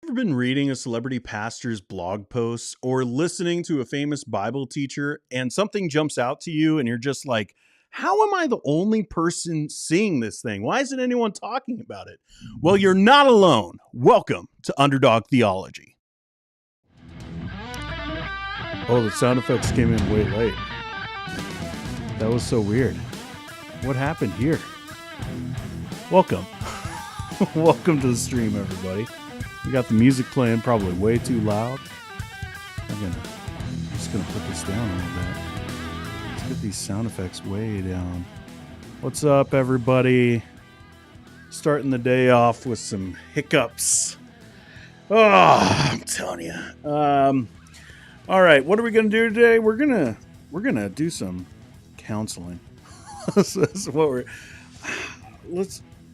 Ever been reading a celebrity pastor's blog posts or listening to a famous Bible teacher and something jumps out to you and you're just like, how am I the only person seeing this thing? Why isn't anyone talking about it? Well, you're not alone. Welcome to Underdog Theology. Oh, the sound effects came in way late. That was so weird. What happened here? Welcome. Welcome to the stream, everybody. We got the music playing probably way too loud. I'm just gonna put this down a little bit. Let's get these sound effects way down. What's up, everybody? Starting the day off with some hiccups. Oh, I'm telling you. All right, what are we gonna do today? We're gonna do some counseling. This is what we're.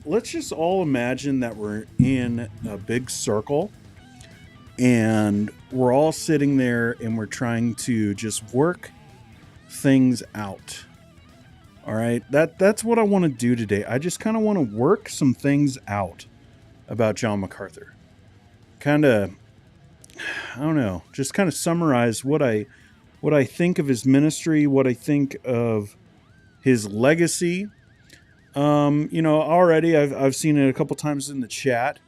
Let's just all imagine that we're in a big circle and we're all sitting there and we're trying to just work things out. All right. That's what I want to do today. I just kind of want to work some things out about John MacArthur. Kind of, I don't know, just kind of summarize what I think of his ministry, what I think of his legacy. Already I've seen it a couple times in the chat.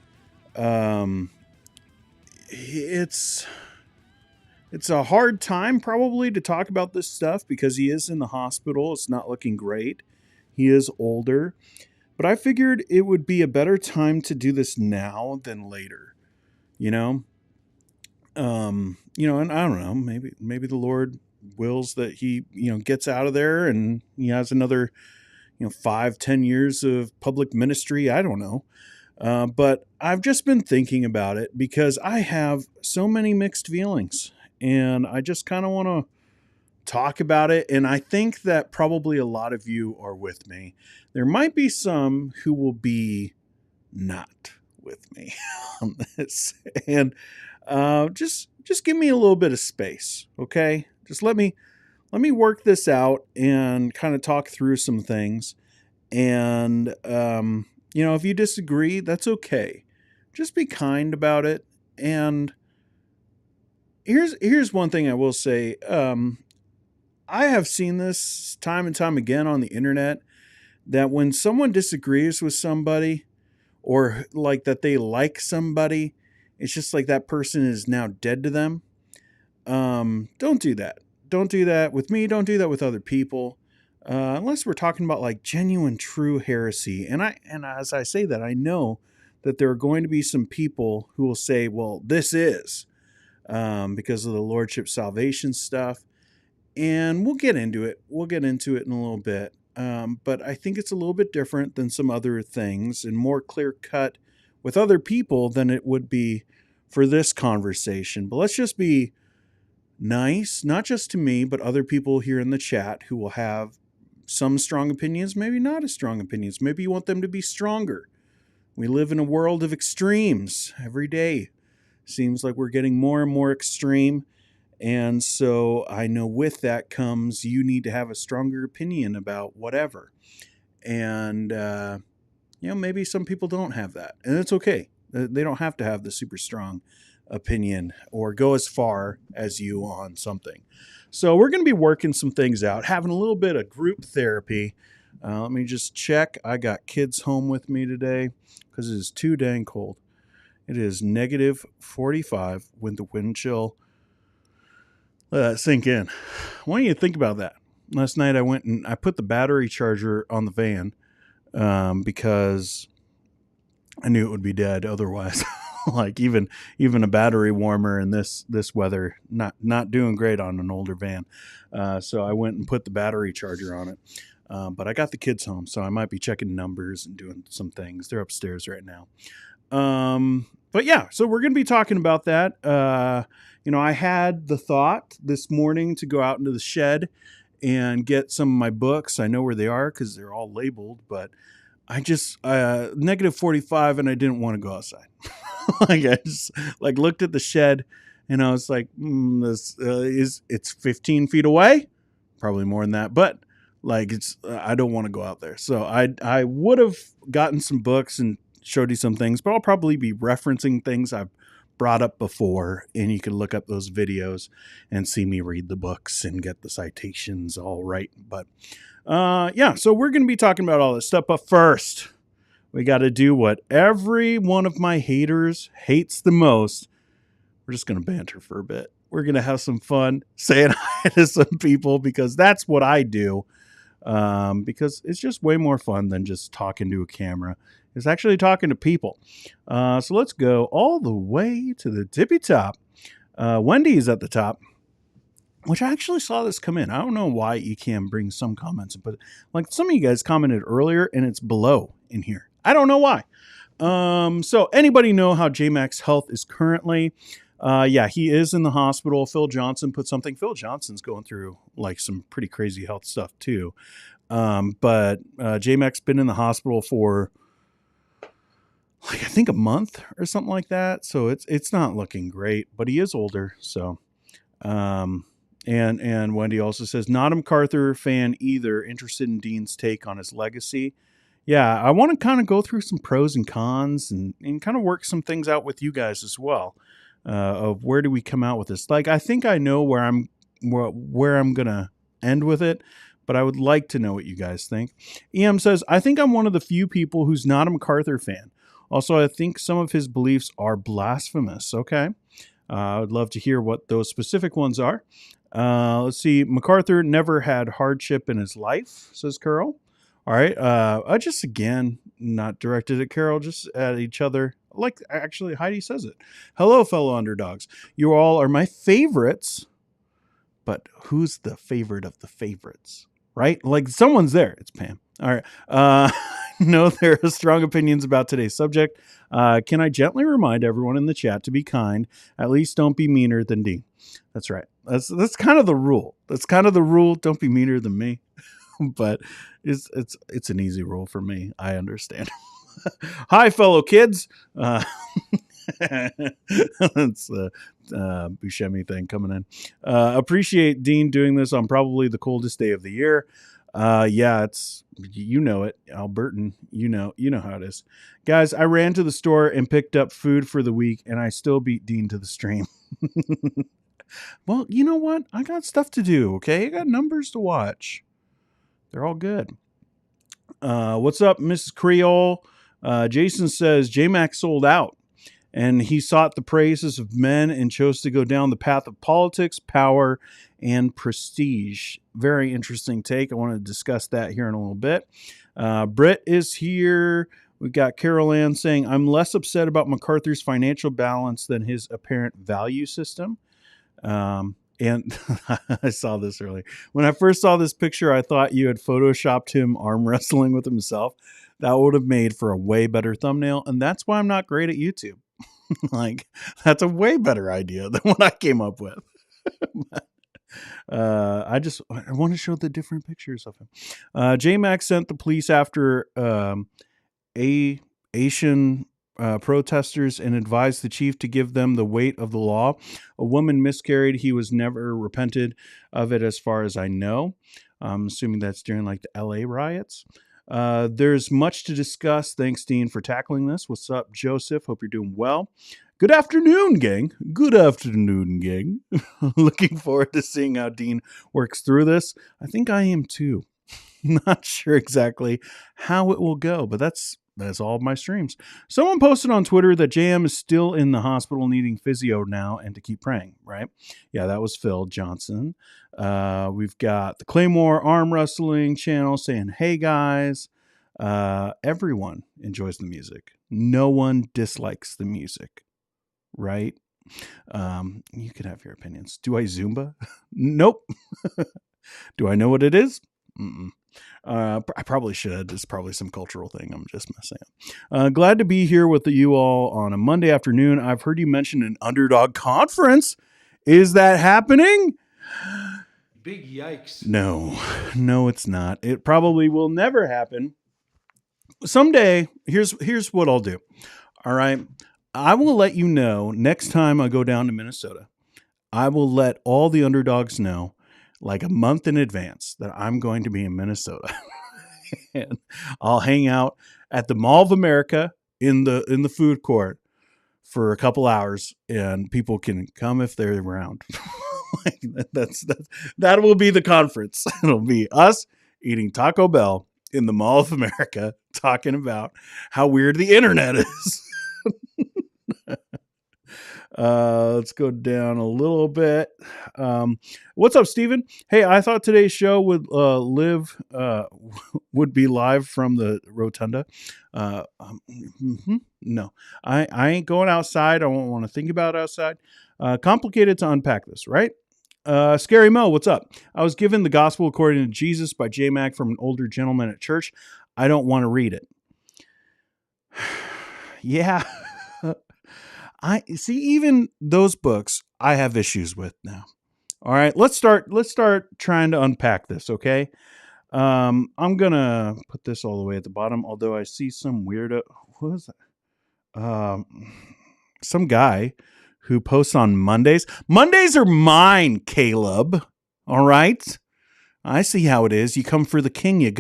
It's a hard time probably to talk about this stuff because he is in the hospital. It's not looking great. He is older, but I figured it would be a better time to do this now than later, and I don't know, maybe the Lord wills that he, gets out of there and he has another 5-10 years of public ministry. I don't know. But I've just been thinking about it because I have so many mixed feelings and I just kind of want to talk about it. And I think that probably a lot of you are with me. There might be some who will be not with me on this. And just give me a little bit of space. Okay. Just let me work this out and kind of talk through some things. And, if you disagree, that's okay. Just be kind about it. And here's one thing I will say. I have seen this time and time again on the internet that when someone disagrees with somebody or like that they like somebody, it's just like that person is now dead to them. Don't do that. Don't do that with me. Don't do that with other people, unless we're talking about like genuine, true heresy. And as I say that, I know that there are going to be some people who will say, "Well, this is because of the Lordship salvation stuff," and we'll get into it. We'll get into it in a little bit. But I think it's a little bit different than some other things and more clear cut with other people than it would be for this conversation. But let's just be nice, not just to me, but other people here in the chat who will have some strong opinions, maybe not as strong opinions. Maybe you want them to be stronger. We live in a world of extremes every day. Seems like we're getting more and more extreme. And so I know with that comes you need to have a stronger opinion about whatever. And, maybe some people don't have that. And it's okay. They don't have to have the super strong opinion or go as far as you on something. So we're going to be working some things out, having a little bit of group therapy. Let me just check. I got kids home with me today because it is too dang cold. It is -45 with the wind chill. Let that sink in. Why don't you think about that? Last night I went and I put the battery charger on the van because I knew it would be dead otherwise. Like even a battery warmer in this weather, not doing great on an older van. So I went and put the battery charger on it. But I got the kids home, so I might be checking numbers and doing some things. They're upstairs right now. But yeah, so we're going to be talking about that. I had the thought this morning to go out into the shed and get some of my books. I know where they are because they're all labeled, but I just -45 and I didn't want to go outside. Like I just looked at the shed and I was like, it's 15 feet away, probably more than that, but I don't want to go out there. So I would have gotten some books and showed you some things, but I'll probably be referencing things I've brought up before, and you can look up those videos and see me read the books and get the citations all right. But yeah, so we're going to be talking about all this stuff. But first, we got to do what every one of my haters hates the most. We're just going to banter for a bit. We're going to have some fun saying hi to some people because that's what I do. Because it's just way more fun than just talking to a camera. It's actually talking to people. So let's go all the way to the tippy top. Wendy is at the top, which I actually saw this come in. I don't know why you can bring some comments, but like some of you guys commented earlier and it's below in here. I don't know why. So anybody know how J-Mac's health is currently? Yeah, he is in the hospital. Phil Johnson put something. Phil Johnson's going through like some pretty crazy health stuff too. But J-Mac's been in the hospital for like, I think a month or something like that. So it's not looking great, but he is older. So, and Wendy also says, not a MacArthur fan either, interested in Dean's take on his legacy. Yeah, I want to kind of go through some pros and cons and kind of work some things out with you guys as well. Of where do we come out with this? Like, I think I know where I'm going to end with it, but I would like to know what you guys think. EM says, I think I'm one of the few people who's not a MacArthur fan. Also, I think some of his beliefs are blasphemous. Okay. I would love to hear what those specific ones are. Let's see. MacArthur never had hardship in his life, says Carol. All right. I just, again, not directed at Carol, just at each other. Like, actually, Heidi says it. Hello, fellow underdogs. You all are my favorites, but who's the favorite of the favorites? Right? Like, someone's there. It's Pam. All right. No, there are strong opinions about today's subject. Can I gently remind everyone in the chat to be kind? At least don't be meaner than Dean. That's right. That's kind of the rule. That's kind of the rule. Don't be meaner than me. But it's an easy rule for me. I understand. Hi, fellow kids. That's the Buscemi thing coming in. Appreciate Dean doing this on probably the coldest day of the year. Yeah, it's, you know it, Albertan, you know how it is. Guys, I ran to the store and picked up food for the week and I still beat Dean to the stream. Well, you know what? I got stuff to do. Okay. I got numbers to watch. They're all good. What's up, Mrs. Creole? Jason says J-Mac sold out and he sought the praises of men and chose to go down the path of politics, power, and prestige. Very interesting take. I want to discuss that here in a little bit. Britt is here. We've got Carol Ann saying, I'm less upset about MacArthur's financial balance than his apparent value system. And I saw this earlier. When I first saw this picture, I thought you had photoshopped him arm wrestling with himself. That would have made for a way better thumbnail. And that's why I'm not great at YouTube. Like, that's a way better idea than what I came up with. I want to show the different pictures of him. J-Mac sent the police after Asian protesters and advised the chief to give them the weight of the law. A woman miscarried. He was never repented of it as far as I know. I'm assuming that's during like the LA riots. There's much to discuss. Thanks, Dean, for tackling this. What's up, Joseph? Hope you're doing well. Good afternoon, gang. Good afternoon, gang. Looking forward to seeing how Dean works through this. I think I am too. Not sure exactly how it will go, but that's all of my streams. Someone posted on Twitter that JM is still in the hospital needing physio now and to keep praying, right? Yeah, that was Phil Johnson. We've got the Claymore Arm Wrestling channel saying, hey, guys. Everyone enjoys the music. No one dislikes the music, right? You can have your opinions. Do I Zumba? Nope. Do I know what it is? Mm-mm. I probably should. It's probably some cultural thing. I'm just messing up. Glad to be here with you all on a Monday afternoon. I've heard you mention an Underdog conference. Is that happening? Big yikes. No, it's not. It probably will never happen. Someday, here's what I'll do. All right. I will let you know next time I go down to Minnesota. I will let all the underdogs know like a month in advance that I'm going to be in Minnesota. And I'll hang out at the Mall of America in the food court for a couple hours, and people can come if they're around. Like that will be the conference. It'll be us eating Taco Bell in the Mall of America, talking about how weird the internet is. Let's go down a little bit. What's up, Steven? Hey, I thought today's show would would be live from the rotunda. No, I ain't going outside. I won't want to think about outside. Complicated to unpack this, right? Scary Mo, what's up? I was given The Gospel According to Jesus by J Mac from an older gentleman at church. I don't want to read it. Yeah. I see, even those books I have issues with now. All right, let's start trying to unpack this, okay? I'm gonna put this all the way at the bottom, although I see some weirdo. What is that? Some guy who posts on Mondays. Mondays are mine, Caleb. All right. I see how it is. You come for the king, you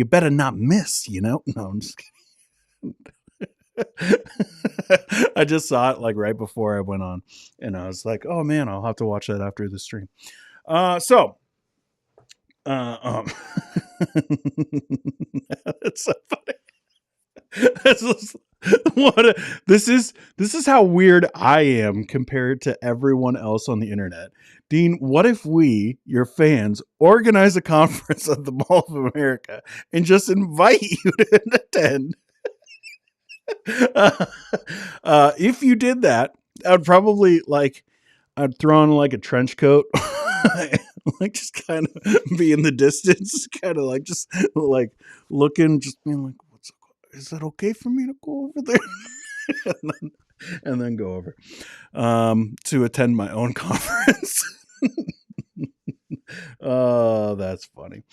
better not miss, No, I'm just kidding. I just saw it like right before I went on, and I was like, oh man, I'll have to watch that after the stream. That's so funny. This is how weird I am compared to everyone else on the internet. Dean, what if we, your fans, organize a conference at the Mall of America and just invite you to attend? If you did that, I'd probably I'd throw on like a trench coat, like just kind of be in the distance, kind of like just like looking, just being like, is that okay for me to go over there? and then go over to attend my own conference. Oh, that's funny.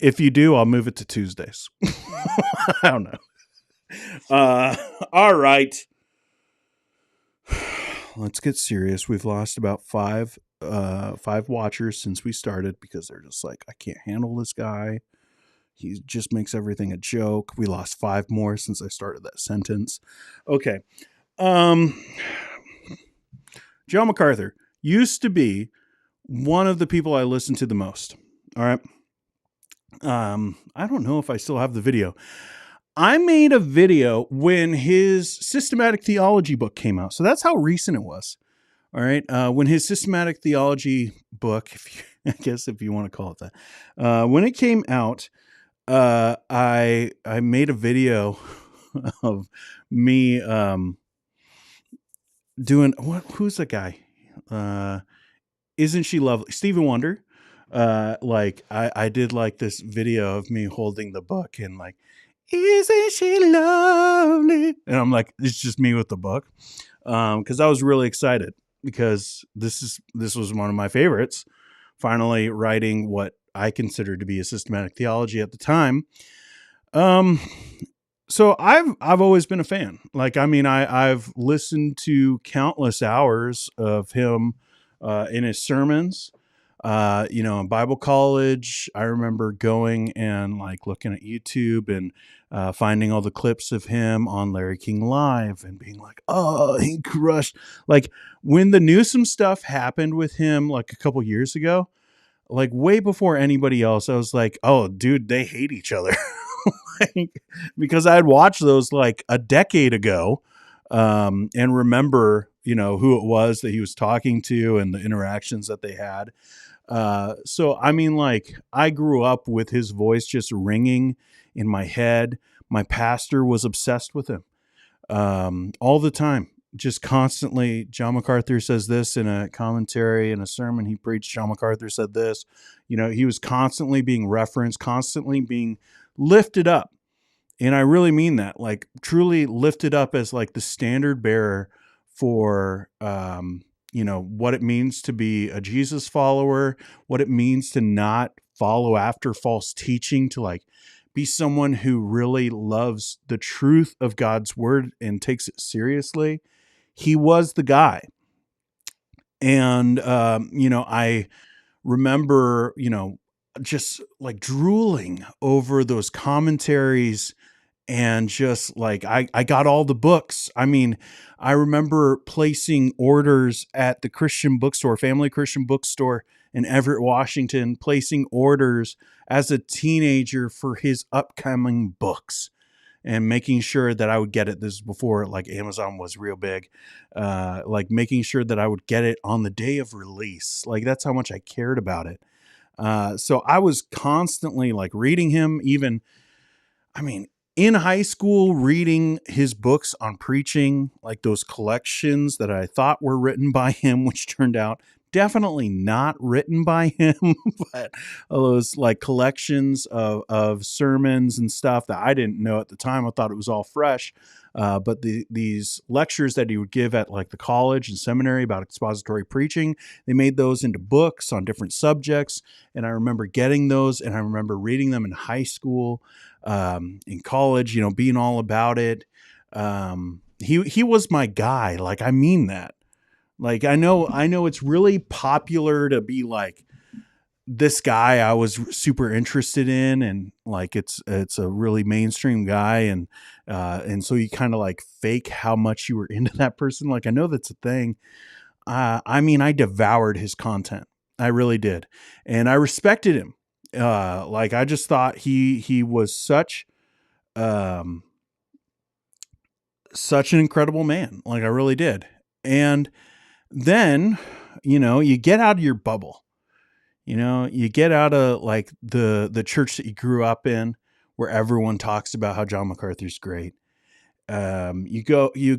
If you do, I'll move it to Tuesdays. I don't know. All right. Let's get serious. We've lost about five watchers since we started because they're just like, I can't handle this guy. He just makes everything a joke. We lost 5 more since I started that sentence. Okay. John MacArthur used to be one of the people I listened to the most. All right. I don't know if I still have the video. I made a video when his systematic theology book came out. So that's how recent it was. All right. When his systematic theology book, I guess if you want to call it that, when it came out, I made a video of me doing who's the guy? Isn't she lovely? Stephen Wonder. I did like this video of me holding the book and like, isn't she lovely? And I'm like, it's just me with the book. Because I was really excited because this was one of my favorites. Finally writing what I considered to be a systematic theology at the time. So I've always been a fan. Like, I mean, I've listened to countless hours of him in his sermons. In Bible college, I remember going and like looking at YouTube and finding all the clips of him on Larry King Live and being like, oh, he crushed. Like when the Newsom stuff happened with him like a couple years ago, like way before anybody else, I was like, oh, dude, they hate each other. Because I had watched those like a decade ago and remember, who it was that he was talking to and the interactions that they had. So, I mean, like I grew up with his voice just ringing in my head. My pastor was obsessed with him all the time, just constantly. John MacArthur says this in a commentary, in a sermon he preached. John MacArthur said this. He was constantly being referenced, constantly being lifted up. And I really mean that, like truly lifted up as like the standard bearer for, what it means to be a Jesus follower, what it means to not follow after false teaching, to like be someone who really loves the truth of God's word and takes it seriously. He was the guy. And, I remember, just like drooling over those commentaries and just like I got all the books. I mean, I remember placing orders at the Christian bookstore, Family Christian Bookstore in Everett, Washington, placing orders as a teenager for his upcoming books and making sure that I would get it. This is before like Amazon was real big, like making sure that I would get it on the day of release. Like that's how much I cared about it. So I was constantly like reading him, even, I mean, in high school, reading his books on preaching, like those collections that I thought were written by him, which turned out definitely not written by him, but those like collections of sermons and stuff that I didn't know at the time. I thought it was all fresh. But these lectures that he would give at like the college and seminary about expository preaching, they made those into books on different subjects. And I remember getting those, and I remember reading them in high school, in college, being all about it. He was my guy. Like, I mean that. Like, I know it's really popular to be like this guy I was super interested in, and like it's a really mainstream guy, and so you kind of like fake how much you were into that person. Like, I know that's a thing. I mean, I devoured his content. I really did, and I respected him. Like, I just thought he was um, such an incredible man. Like, I really did. And then, you get out of your bubble. You get out of like the church that you grew up in, where everyone talks about how John MacArthur's great. You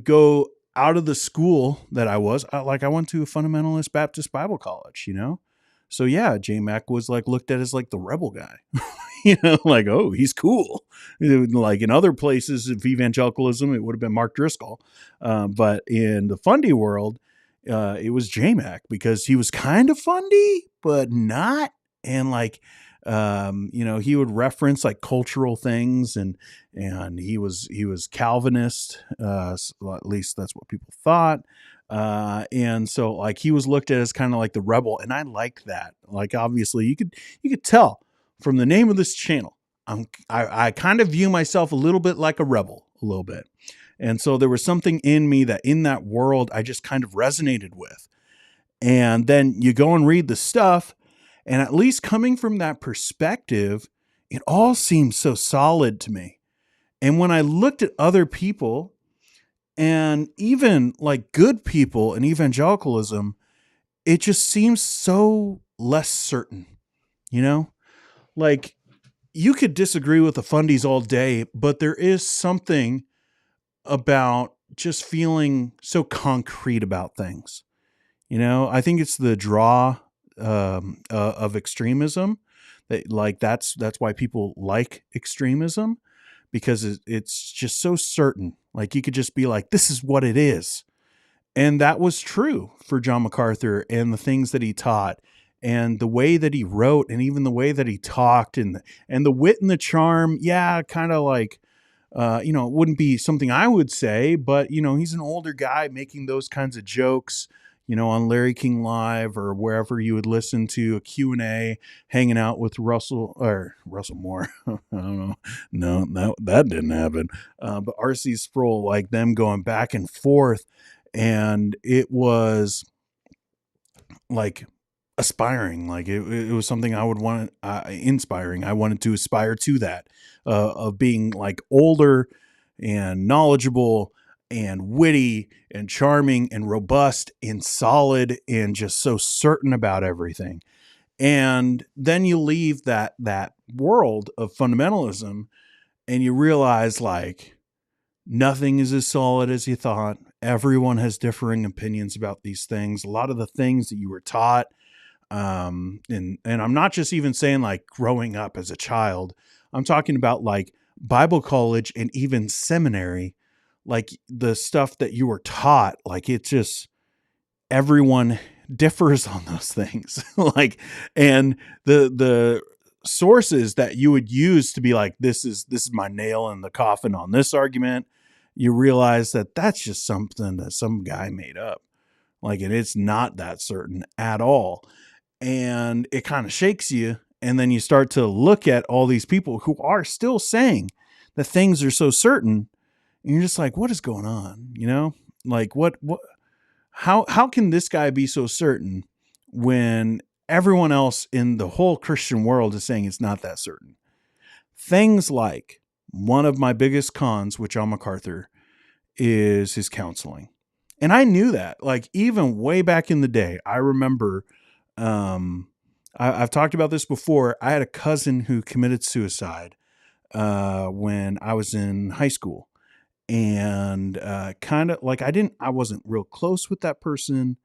go out of the school that I was. I went to a fundamentalist Baptist Bible college. So yeah, J Mac was like looked at as like the rebel guy. Like, oh, he's cool. Like in other places of evangelicalism, it would have been Mark Driscoll. But in the fundy world, it was J Mac, because he was kind of fundy, but not. And like, he would reference like cultural things, and he was Calvinist. At least that's what people thought. And so like he was looked at as kind of like the rebel, and I liked that. Like, obviously you could tell from the name of this channel, I kind of view myself a little bit like a rebel, a little bit. And so there was something in me that in that world I just kind of resonated with. And then you go and read the stuff, and at least coming from that perspective, it all seems so solid to me. And when I looked at other people, and even like good people in evangelicalism, it just seems so less certain, you know? Like, you could disagree with the fundies all day, but there is something about just feeling so concrete about things. I think it's the draw of extremism, that like that's why people like extremism, because it's just so certain. Like, you could just be like, this is what it is. And that was true for John MacArthur and the things that he taught and the way that he wrote, and even the way that he talked, and the wit and the charm. Yeah, kind of like, it wouldn't be something I would say, but, he's an older guy making those kinds of jokes, on Larry King Live or wherever you would listen to a Q&A, hanging out with Russell Moore. I don't know. No, that didn't happen. But R.C. Sproul, like them going back and forth. And it was like aspiring, like it was something I would want, inspiring. I wanted to aspire to that, of being like older and knowledgeable and witty and charming and robust and solid and just so certain about everything. And then you leave that world of fundamentalism, and you realize like nothing is as solid as you thought. Everyone has differing opinions about these things. A lot of the things that you were taught, and I'm not just even saying like growing up as a child. I'm talking about like Bible college and even seminary, like the stuff that you were taught. Like, it's just, everyone differs on those things. Like, and the sources that you would use to be like, this is my nail in the coffin on this argument, you realize that that's just something that some guy made up. Like, and it's not that certain at all. And it kind of shakes you. And then you start to look at all these people who are still saying that things are so certain, and you're just like, what is going on? Like what how can this guy be so certain when everyone else in the whole Christian world is saying it's not that certain? Things like one of my biggest cons with John MacArthur is his counseling. And I knew that, like, even way back in the day. I remember, I've talked about this before. I had a cousin who committed suicide when I was in high school. And kind of like I wasn't real close with that person.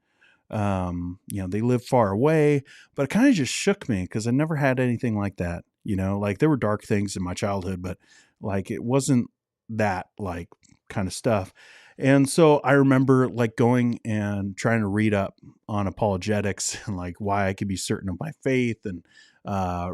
They live far away, but it kind of just shook me because I never had anything like that. Like there were dark things in my childhood, but like it wasn't that like kind of stuff. And so I remember like going and trying to read up on apologetics and like why I could be certain of my faith, and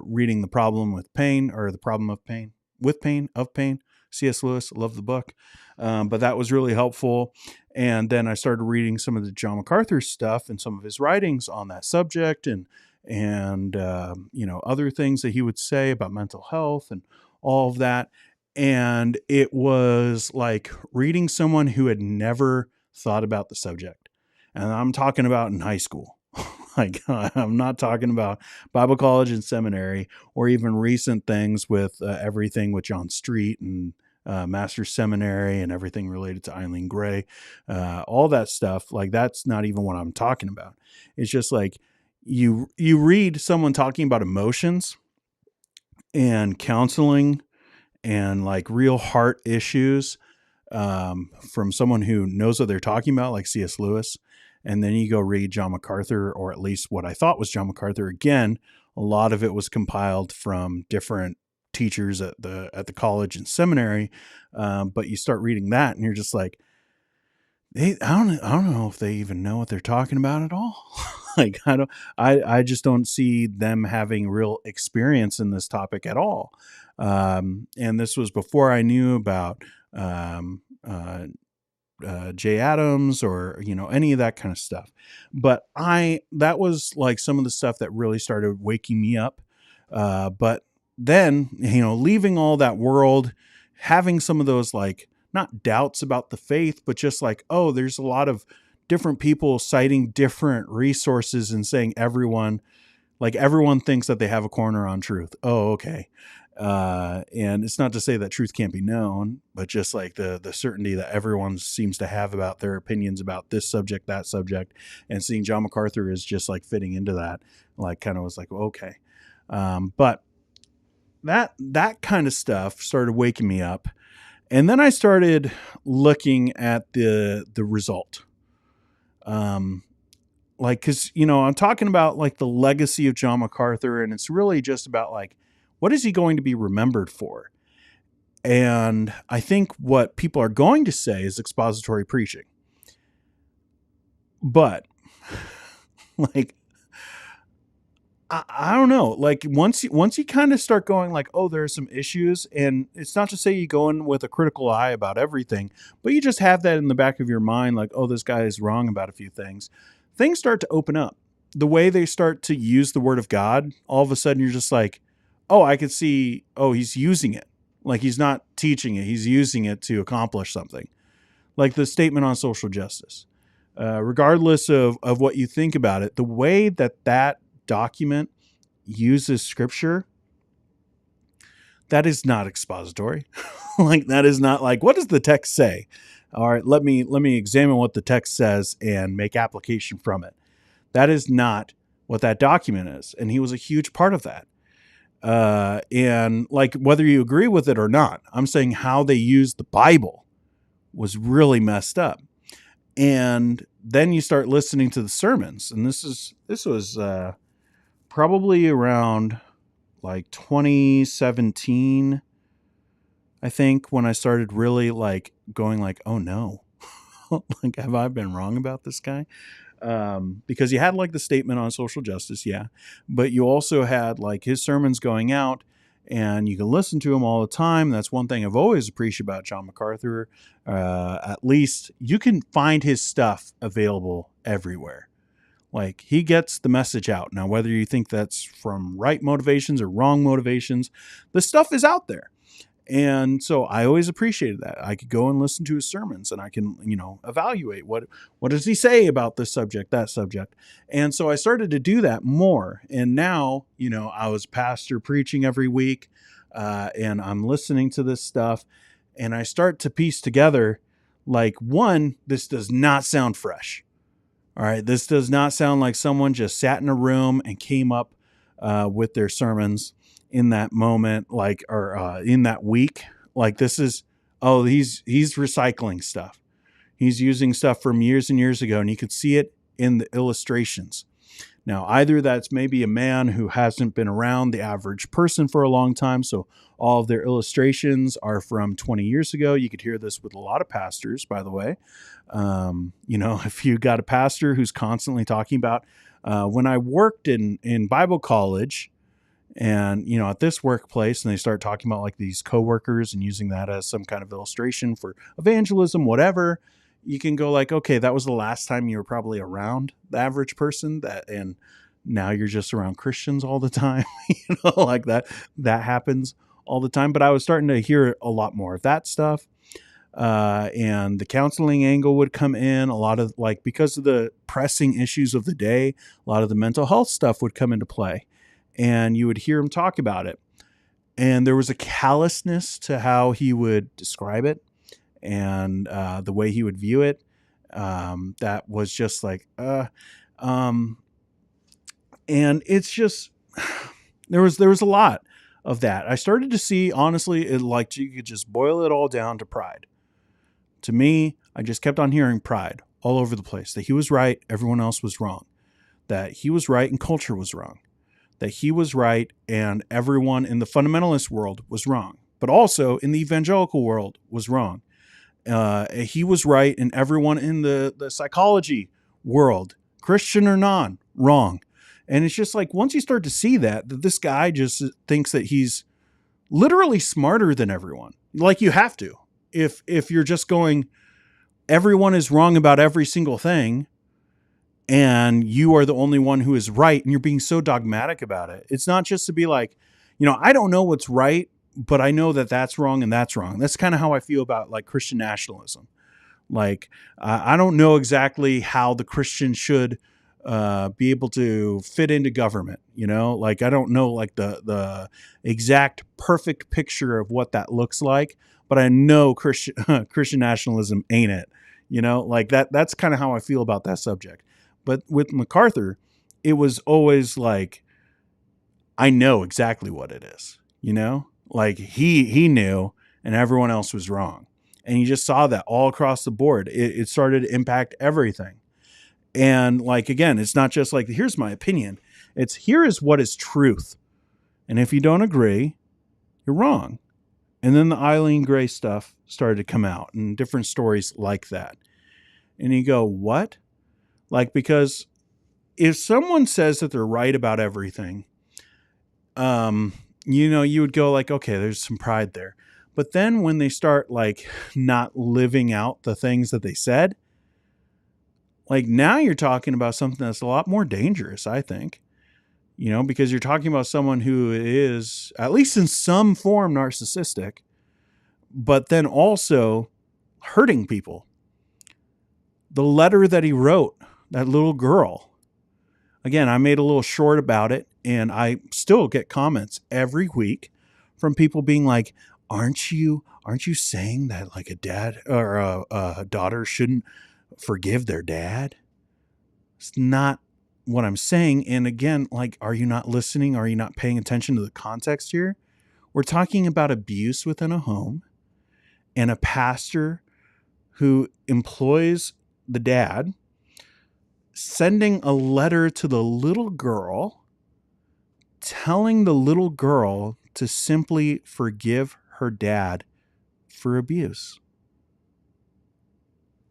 reading The Problem with Pain, or The Problem of Pain with Pain of Pain. C.S. Lewis, love the book. But that was really helpful. And then I started reading some of the John MacArthur stuff and some of his writings on that subject, and other things that he would say about mental health and all of that. And it was like reading someone who had never thought about the subject. And I'm talking about in high school. Like, I'm not talking about Bible college and seminary, or even recent things with everything with John Street and Master's Seminary and everything related to Eileen Gray, all that stuff. Like, that's not even what I'm talking about. It's just like you read someone talking about emotions and counseling and like real heart issues from someone who knows what they're talking about, like C.S. Lewis. And then you go read John MacArthur, or at least what I thought was John MacArthur. Again, a lot of it was compiled from different teachers at the college and seminary. But you start reading that, and you're just like, I don't know if they even know what they're talking about at all. Like, I just don't see them having real experience in this topic at all. And this was before I knew about Jay Adams, or any of that kind of stuff. But that was like some of the stuff that really started waking me up. But then leaving all that world, having some of those like not doubts about the faith, but just like, oh, there's a lot of different people citing different resources and saying everyone thinks that they have a corner on truth. Oh, okay. And it's not to say that truth can't be known, but just like the certainty that everyone seems to have about their opinions about this subject, that subject, and seeing John MacArthur is just like fitting into that, like kind of was like, okay. But that kind of stuff started waking me up. And then I started looking at the result. Like, cause I'm talking about like the legacy of John MacArthur, and it's really just about like, what is he going to be remembered for? And I think what people are going to say is expository preaching. But like, I don't know. Like once you kind of start going like, oh, there are some issues, and it's not to say you go in with a critical eye about everything, but you just have that in the back of your mind, like, oh, this guy is wrong about a few things. Things start to open up. The way they start to use the word of God, all of a sudden you're just like, oh, I could see, oh, he's using it. Like he's not teaching it. He's using it to accomplish something. Like the statement on social justice. Regardless of what you think about it, the way that document uses scripture, that is not expository. Like that is not like, what does the text say? All right, let me examine what the text says and make application from it. That is not what that document is. And he was a huge part of that. And like, whether you agree with it or not, I'm saying how they used the Bible was really messed up. And then you start listening to the sermons, and this was probably around like 2017, I think, when I started really like going like, oh no, like, have I been wrong about this guy? Because you had like the statement on social justice, yeah, but you also had like his sermons going out, and you can listen to him all the time. That's one thing I've always appreciated about John MacArthur. At least you can find his stuff available everywhere. Like he gets the message out. Now, whether you think that's from right motivations or wrong motivations, the stuff is out there. And so I always appreciated that. I could go and listen to his sermons and I can, evaluate what does he say about this subject, that subject. And so I started to do that more. And now, I was pastor preaching every week, and I'm listening to this stuff and I start to piece together, like, one, this does not sound fresh. All right. This does not sound like someone just sat in a room and came up with their sermons in that moment, like, or in that week. Like, this is, he's recycling stuff. He's using stuff from years and years ago, and you could see it in the illustrations. Now, either that's maybe a man who hasn't been around the average person for a long time, so all of their illustrations are from 20 years ago. You could hear this with a lot of pastors, by the way. If you got a pastor who's constantly talking about, when I worked in Bible college, and, at this workplace, and they start talking about like these coworkers and using that as some kind of illustration for evangelism, whatever, you can go like, okay, that was the last time you were probably around the average person, and now you're just around Christians all the time, like that happens all the time. But I was starting to hear a lot more of that stuff. And the counseling angle would come in a lot of, like, because of the pressing issues of the day, a lot of the mental health stuff would come into play, and you would hear him talk about it. And there was a callousness to how he would describe it and the way he would view it. That was just like, and it's just, there was a lot of that. I started to see, honestly, it, like, you could just boil it all down to pride. To me, I just kept on hearing pride all over the place, that he was right, everyone else was wrong, that he was right and culture was wrong, that he was right and everyone in the fundamentalist world was wrong, but also in the evangelical world was wrong. He was right and everyone in the psychology world, Christian or non, wrong. And it's just like, once you start to see that this guy just thinks that he's literally smarter than everyone, like, you have to. If you're just going, everyone is wrong about every single thing, and you are the only one who is right, and you're being so dogmatic about it. It's not just to be like, I don't know what's right, but I know that that's wrong and that's wrong. That's kind of how I feel about, like, Christian nationalism. Like, I don't know exactly how the Christian should be able to fit into government. Like, I don't know, like, the exact perfect picture of what that looks like, but I know Christian nationalism ain't it. Like, that's kind of how I feel about that subject. But with MacArthur, it was always like, I know exactly what it is, like, he knew and everyone else was wrong. And you just saw that all across the board. It started to impact everything. And, like, again, it's not just like, here's my opinion. It's, here is what is truth. And if you don't agree, you're wrong. And then the Eileen Gray stuff started to come out and different stories like that. And you go, what? Like, because if someone says that they're right about everything, you would go like, okay, there's some pride there. But then when they start, like, not living out the things that they said, like, now you're talking about something that's a lot more dangerous, I think, because you're talking about someone who is, at least in some form, narcissistic, but then also hurting people. The letter that he wrote, that little girl, again, I made a little short about it, and I still get comments every week from people being like, aren't you saying that, like, a dad or a daughter shouldn't forgive their dad? It's not what I'm saying. And again, like, are you not listening? Are you not paying attention to the context here? We're talking about abuse within a home and a pastor who employs the dad sending a letter to the little girl, telling the little girl to simply forgive her dad for abuse.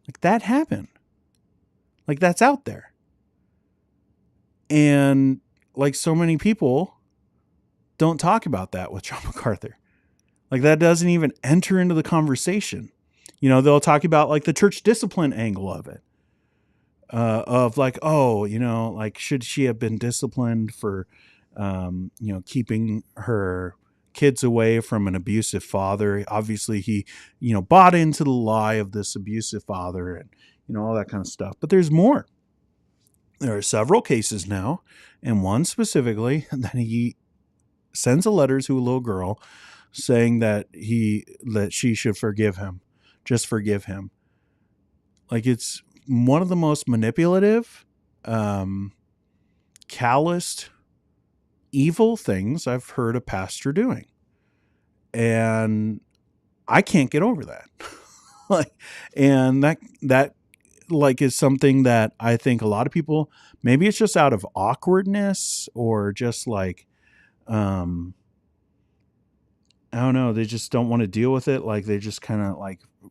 Like, that happened. Like, that's out there. And, like, so many people don't talk about that with John MacArthur. Like, that doesn't even enter into the conversation. They'll talk about, like, the church discipline angle of it. Of like, like, should she have been disciplined for, keeping her kids away from an abusive father. Obviously, he, bought into the lie of this abusive father and, all that kind of stuff. But there's more. There are several cases now, and one specifically that he sends a letter to a little girl saying that she should forgive him. Just forgive him. Like, it's one of the most manipulative, calloused, evil things I've heard a pastor doing. And I can't get over that. And that is something that I think a lot of people, maybe it's just out of awkwardness or just I don't know, they just don't want to deal with it. Like, they just kind of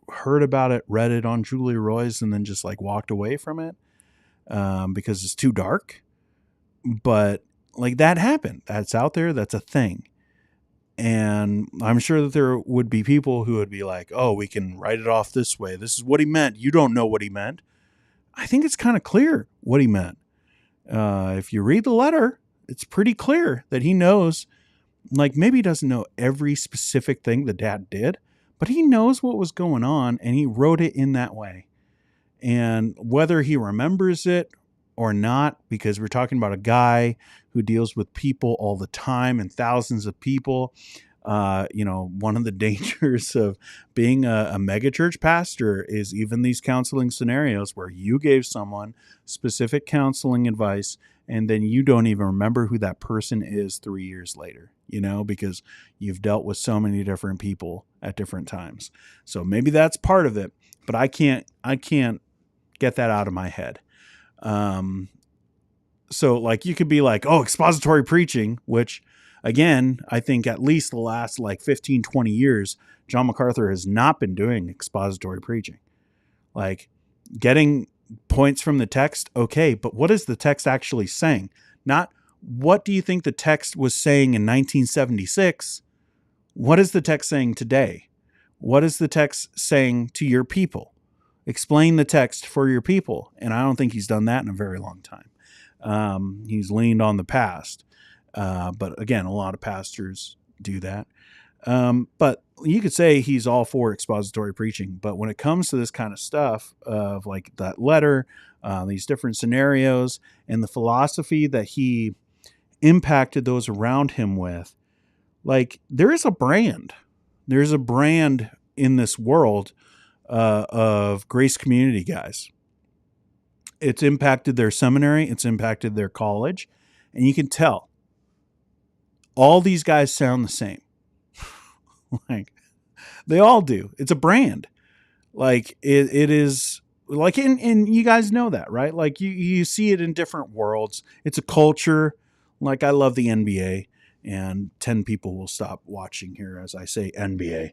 heard about it, read it on Julia Roy's, and then just walked away from it because it's too dark. But that happened. That's out there. That's a thing. And I'm sure that there would be people who would be like, oh, we can write it off this way. This is what he meant. You don't know what he meant. I think it's kind of clear what he meant. If you read the letter, it's pretty clear that he knows. Maybe he doesn't know every specific thing the dad did, but he knows what was going on, and he wrote it in that way. And whether he remembers it or not, because we're talking about a guy who deals with people all the time and thousands of people, one of the dangers of being a megachurch pastor is even these counseling scenarios where you gave someone specific counseling advice and then you don't even remember who that person is 3 years later, because you've dealt with so many different people at different times. So maybe that's part of it, but I can't get that out of my head. So you could be like, oh, expository preaching, which again, I think at least the last 15, 20 years, John MacArthur has not been doing expository preaching. Getting points from the text, okay, but what is the text actually saying? Not what do you think the text was saying in 1976? What is the text saying today? What is the text saying to your people? Explain the text for your people. And I don't think he's done that in a very long time. He's leaned on the past. But again, a lot of pastors do that. But you could say he's all for expository preaching. But when it comes to this kind of stuff of that letter, these different scenarios, and the philosophy that he impacted those around him with, there is a brand. There's a brand in this world of Grace Community guys. It's impacted their seminary. It's impacted their college. And you can tell all these guys sound the same. They all do. It's a brand. It is and you guys know that, right? You see it in different worlds. It's a culture. I love the NBA, and 10 people will stop watching here as I say NBA.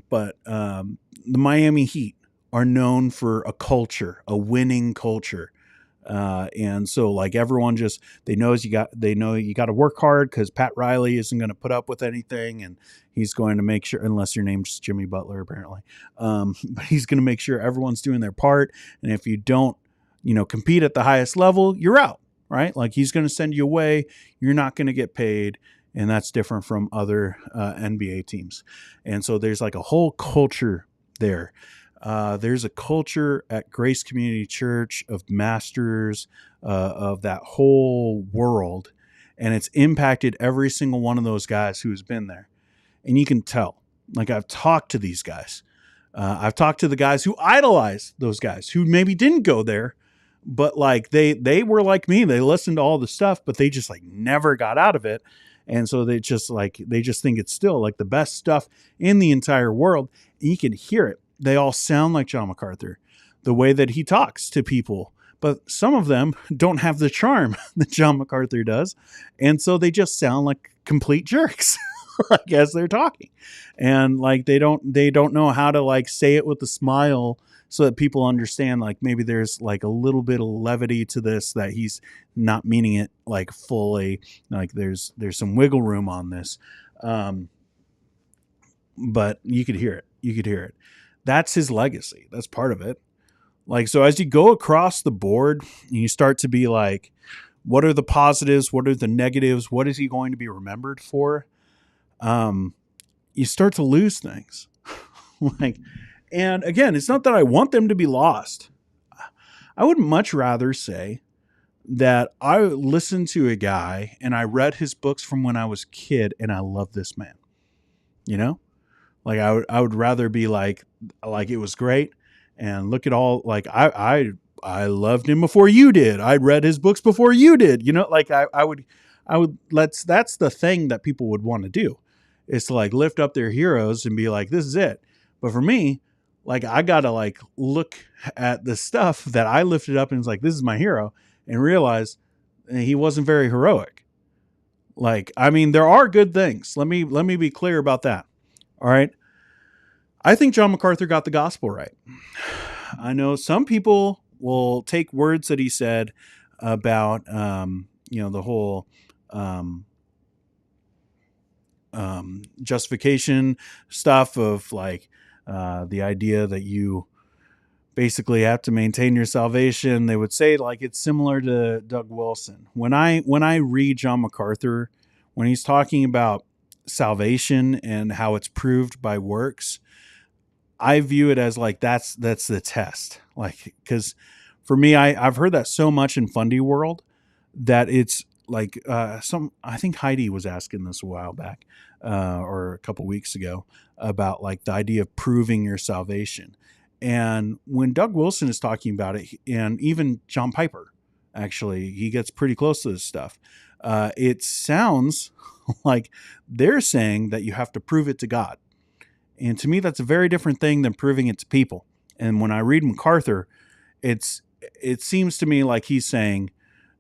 But the Miami Heat are known for a culture, a winning culture. And so everyone just, they know you got to work hard because Pat Riley isn't going to put up with anything. And he's going to make sure, unless your name's Jimmy Butler, apparently, but he's going to make sure everyone's doing their part. And if you don't, compete at the highest level, you're out, right? He's going to send you away. You're not going to get paid. And that's different from other NBA teams. And so there's a whole culture there. There's a culture at Grace Community Church of masters of that whole world, and it's impacted every single one of those guys who's been there. And you can tell. I've talked to these guys. I've talked to the guys who idolize those guys who maybe didn't go there, but they were like me. They listened to all the stuff, but they just never got out of it. And so they just think it's still the best stuff in the entire world. And you can hear it. They all sound like John MacArthur, the way that he talks to people. But some of them don't have the charm that John MacArthur does. And so they just sound like complete jerks as they're talking. And they don't know how to say it with a smile so that people understand maybe there's a little bit of levity to this, that he's not meaning it fully. There's some wiggle room on this. But you could hear it. That's his legacy. That's part of it. So as you go across the board, you start to be what are the positives? What are the negatives? What is he going to be remembered for? you start to lose things. Like, and again, it's not that I want them to be lost. I would much rather say that I listened to a guy and I read his books from when I was a kid and I love this man. You know? Like I would rather be like it was great and look at all like I loved him before you did. I read his books before you did. You know, like I would that's the thing that people would want to do is to like lift up their heroes and be like, this is it. But for me, like I gotta like look at the stuff that I lifted up and it's like, this is my hero, and realize he wasn't very heroic. Like, I mean, there are good things. Let me be clear about that. All right. I think John MacArthur got the gospel right. I know some people will take words that he said about, the whole um, justification stuff of like the idea that you basically have to maintain your salvation. They would say like it's similar to Doug Wilson. When I read John MacArthur, when he's talking about salvation and how it's proved by works, I view it as like that's the test. Like, because for me, I've heard that so much in Fundy World that it's like I think Heidi was asking this a while back or a couple weeks ago about like the idea of proving your salvation. And when Doug Wilson is talking about it, and even John Piper, actually, he gets pretty close to this stuff. It sounds like they're saying that you have to prove it to God. And to me, that's a very different thing than proving it to people. And when I read MacArthur, it seems to me like he's saying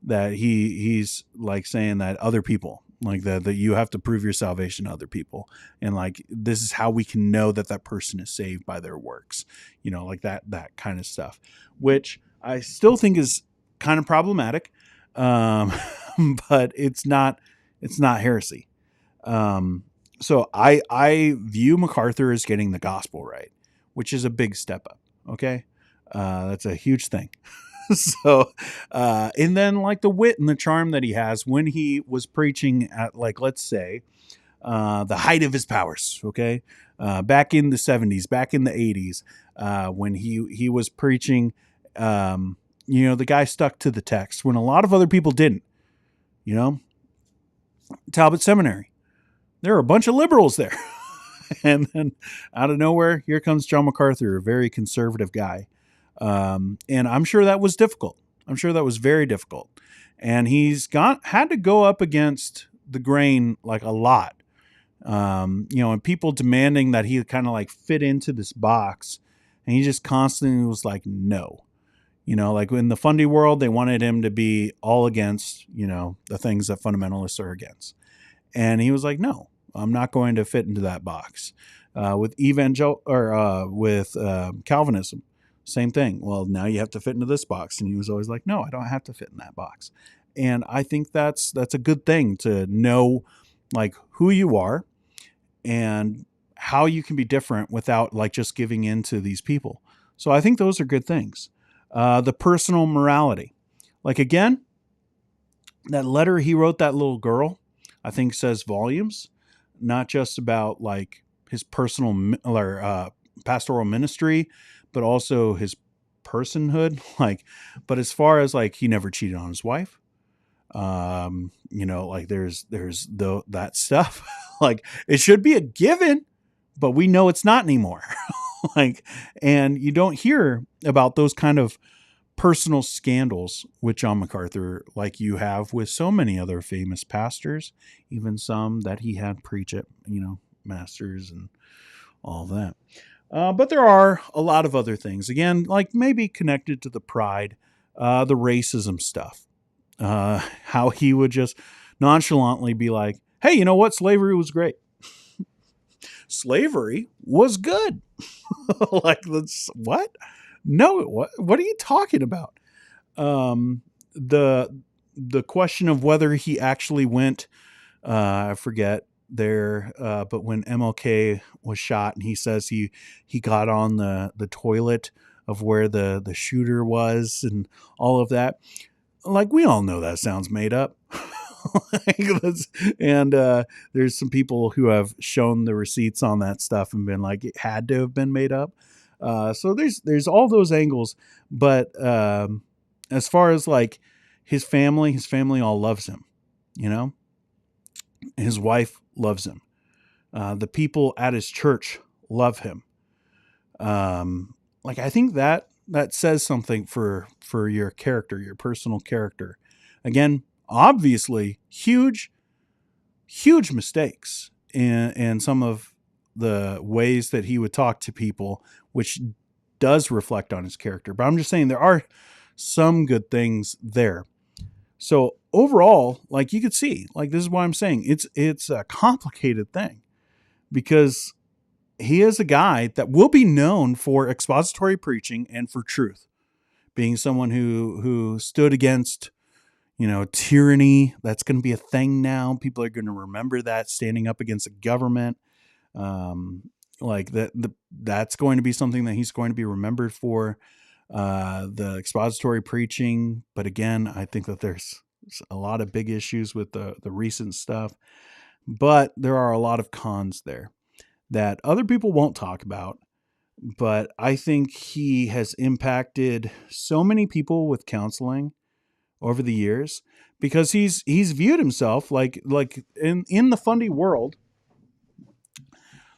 that he's like saying that other people, like that you have to prove your salvation to other people, and like this is how we can know that that person is saved by their works, like that kind of stuff, which I still think is kind of problematic, but it's not heresy. So I view MacArthur as getting the gospel right, which is a big step up. Okay, that's a huge thing. So, and then like the wit and the charm that he has when he was preaching at, like, let's say, the height of his powers. Okay, back in the 70s, back in the 80s, when he was preaching, the guy stuck to the text when a lot of other people didn't. Talbot Seminary, there are a bunch of liberals there. And then out of nowhere, here comes John MacArthur, a very conservative guy. And I'm sure that was difficult. I'm sure that was very difficult. And he's had to go up against the grain like a lot. And people demanding that he kind of like fit into this box. And he just constantly was like, no. Like in the Fundy world, they wanted him to be all against, the things that fundamentalists are against. And he was like, no, I'm not going to fit into that box. With Calvinism, same thing. Well, now you have to fit into this box. And he was always like, no, I don't have to fit in that box. And I think that's a good thing to know, like, who you are and how you can be different without like just giving in to these people. So I think those are good things. The personal morality, like, again, that letter he wrote that little girl, I think says volumes, not just about like his personal or pastoral ministry, but also his personhood. Like, but as far as like, he never cheated on his wife. Like there's that stuff. Like, it should be a given, but we know it's not anymore. Like, and you don't hear about those kind of personal scandals with John MacArthur like you have with so many other famous pastors, even some that he had preach at, masters and all that. But there are a lot of other things, again, like maybe connected to the pride, the racism stuff, how he would just nonchalantly be like, hey, you know what? Slavery was great. Slavery was good. Like, that's what? No, what are you talking about? The question of whether he actually went, I forget there, but when MLK was shot and he says he got on the toilet of where the shooter was and all of that, like, we all know that sounds made up. And there's some people who have shown the receipts on that stuff and been like, it had to have been made up. So there's all those angles. But as far as like his family all loves him. You know, his wife loves him. The people at his church love him. Like I think that says something for your character, your personal character. Again, obviously, huge mistakes in some of the ways that he would talk to people, which does reflect on his character. But I'm just saying there are some good things there. So overall, like you could see, like this is why I'm saying it's a complicated thing, because he is a guy that will be known for expository preaching and for truth, being someone who stood against, tyranny. That's going to be a thing now. People are going to remember that, standing up against the government. Like that's going to be something that he's going to be remembered for, the expository preaching. But again, I think that there's a lot of big issues with the recent stuff, but there are a lot of cons there that other people won't talk about. But I think he has impacted so many people with counseling over the years, because he's viewed himself like in the fundy world,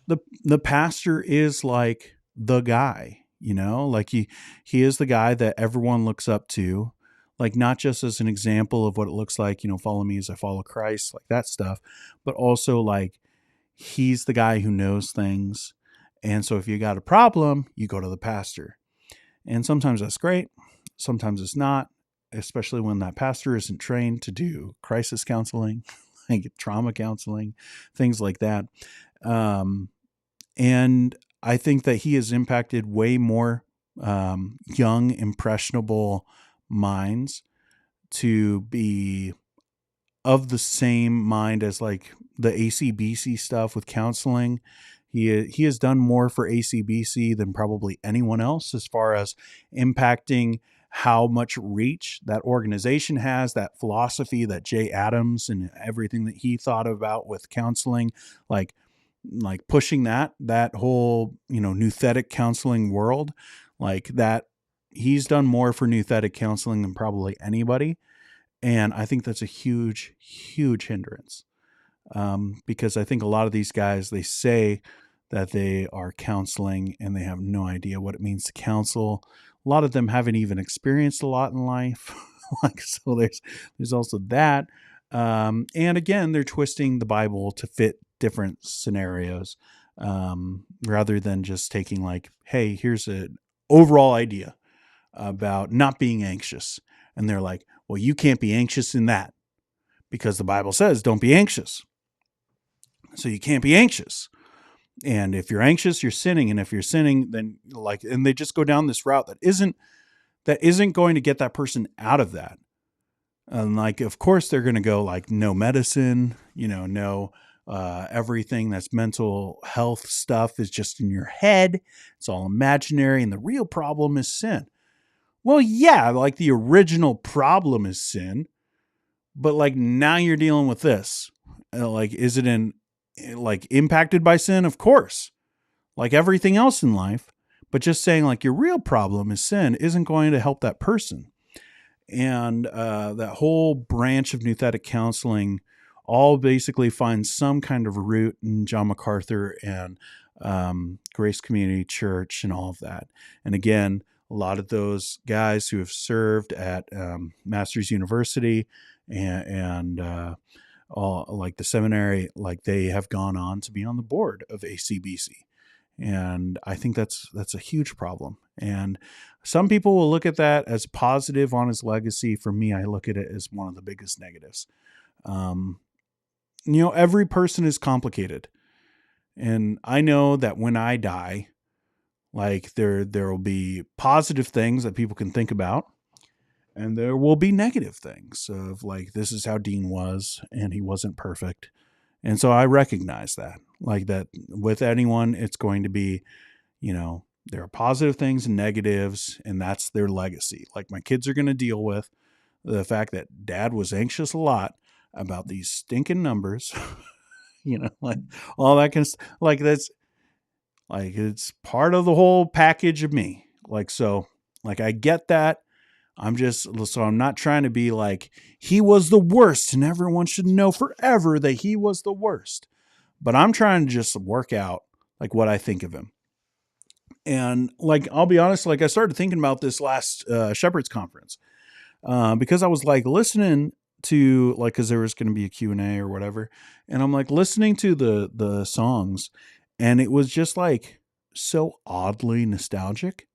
the pastor is like the guy, like he is the guy that everyone looks up to, like not just as an example of what it looks like, follow me as I follow Christ, like that stuff, but also like he's the guy who knows things. And so if you got a problem, you go to the pastor. And sometimes that's great. Sometimes it's not, especially when that pastor isn't trained to do crisis counseling, like trauma counseling, things like that. And I think that he has impacted way more young, impressionable minds to be of the same mind as like the ACBC stuff with counseling. He has done more for ACBC than probably anyone else as far as impacting how much reach that organization has, that philosophy that Jay Adams and everything that he thought about with counseling, like pushing that whole, nouthetic counseling world, like that. He's done more for nouthetic counseling than probably anybody. And I think that's a huge, huge hindrance. Because I think a lot of these guys, they say that they are counseling and they have no idea what it means to counsel. A lot of them haven't even experienced a lot in life. Like, so there's also that. And again, they're twisting the Bible to fit different scenarios, rather than just taking like, hey, here's an overall idea about not being anxious. And they're like, well, you can't be anxious in that because the Bible says don't be anxious. So you can't be anxious. And if you're anxious, you're sinning. And if you're sinning, then and they just go down this route that isn't going to get that person out of that. And like, of course, they're going to go like, no medicine, no everything that's mental health stuff is just in your head. It's all imaginary. And the real problem is sin. Well, yeah, like the original problem is sin. But like now you're dealing with this. Like, is it impacted by sin? Of course, like everything else in life. But just saying like your real problem is sin isn't going to help that person. And that whole branch of nouthetic counseling all basically finds some kind of root in John MacArthur and Grace Community Church and all of that. And again, a lot of those guys who have served at Masters University and all like the seminary, like they have gone on to be on the board of ACBC. And I think that's a huge problem. And some people will look at that as positive on his legacy. For me, I look at it as one of the biggest negatives. Every person is complicated. And I know that when I die, like there will be positive things that people can think about. And there will be negative things of like, this is how Dean was, and he wasn't perfect. And so I recognize that, like that with anyone, it's going to be, there are positive things and negatives, and that's their legacy. Like my kids are going to deal with the fact that dad was anxious a lot, about these stinking numbers, like all that kind of stuff. Like that's like it's part of the whole package of me. Like so, like I get that. I'm not trying to be like he was the worst and everyone should know forever that he was the worst. But I'm trying to just work out like what I think of him. And like I'll be honest, like I started thinking about this last Shepherd's Conference because I was like listening to like because there was going to be a Q&A or whatever, and I'm like listening to the songs, and it was just like so oddly nostalgic.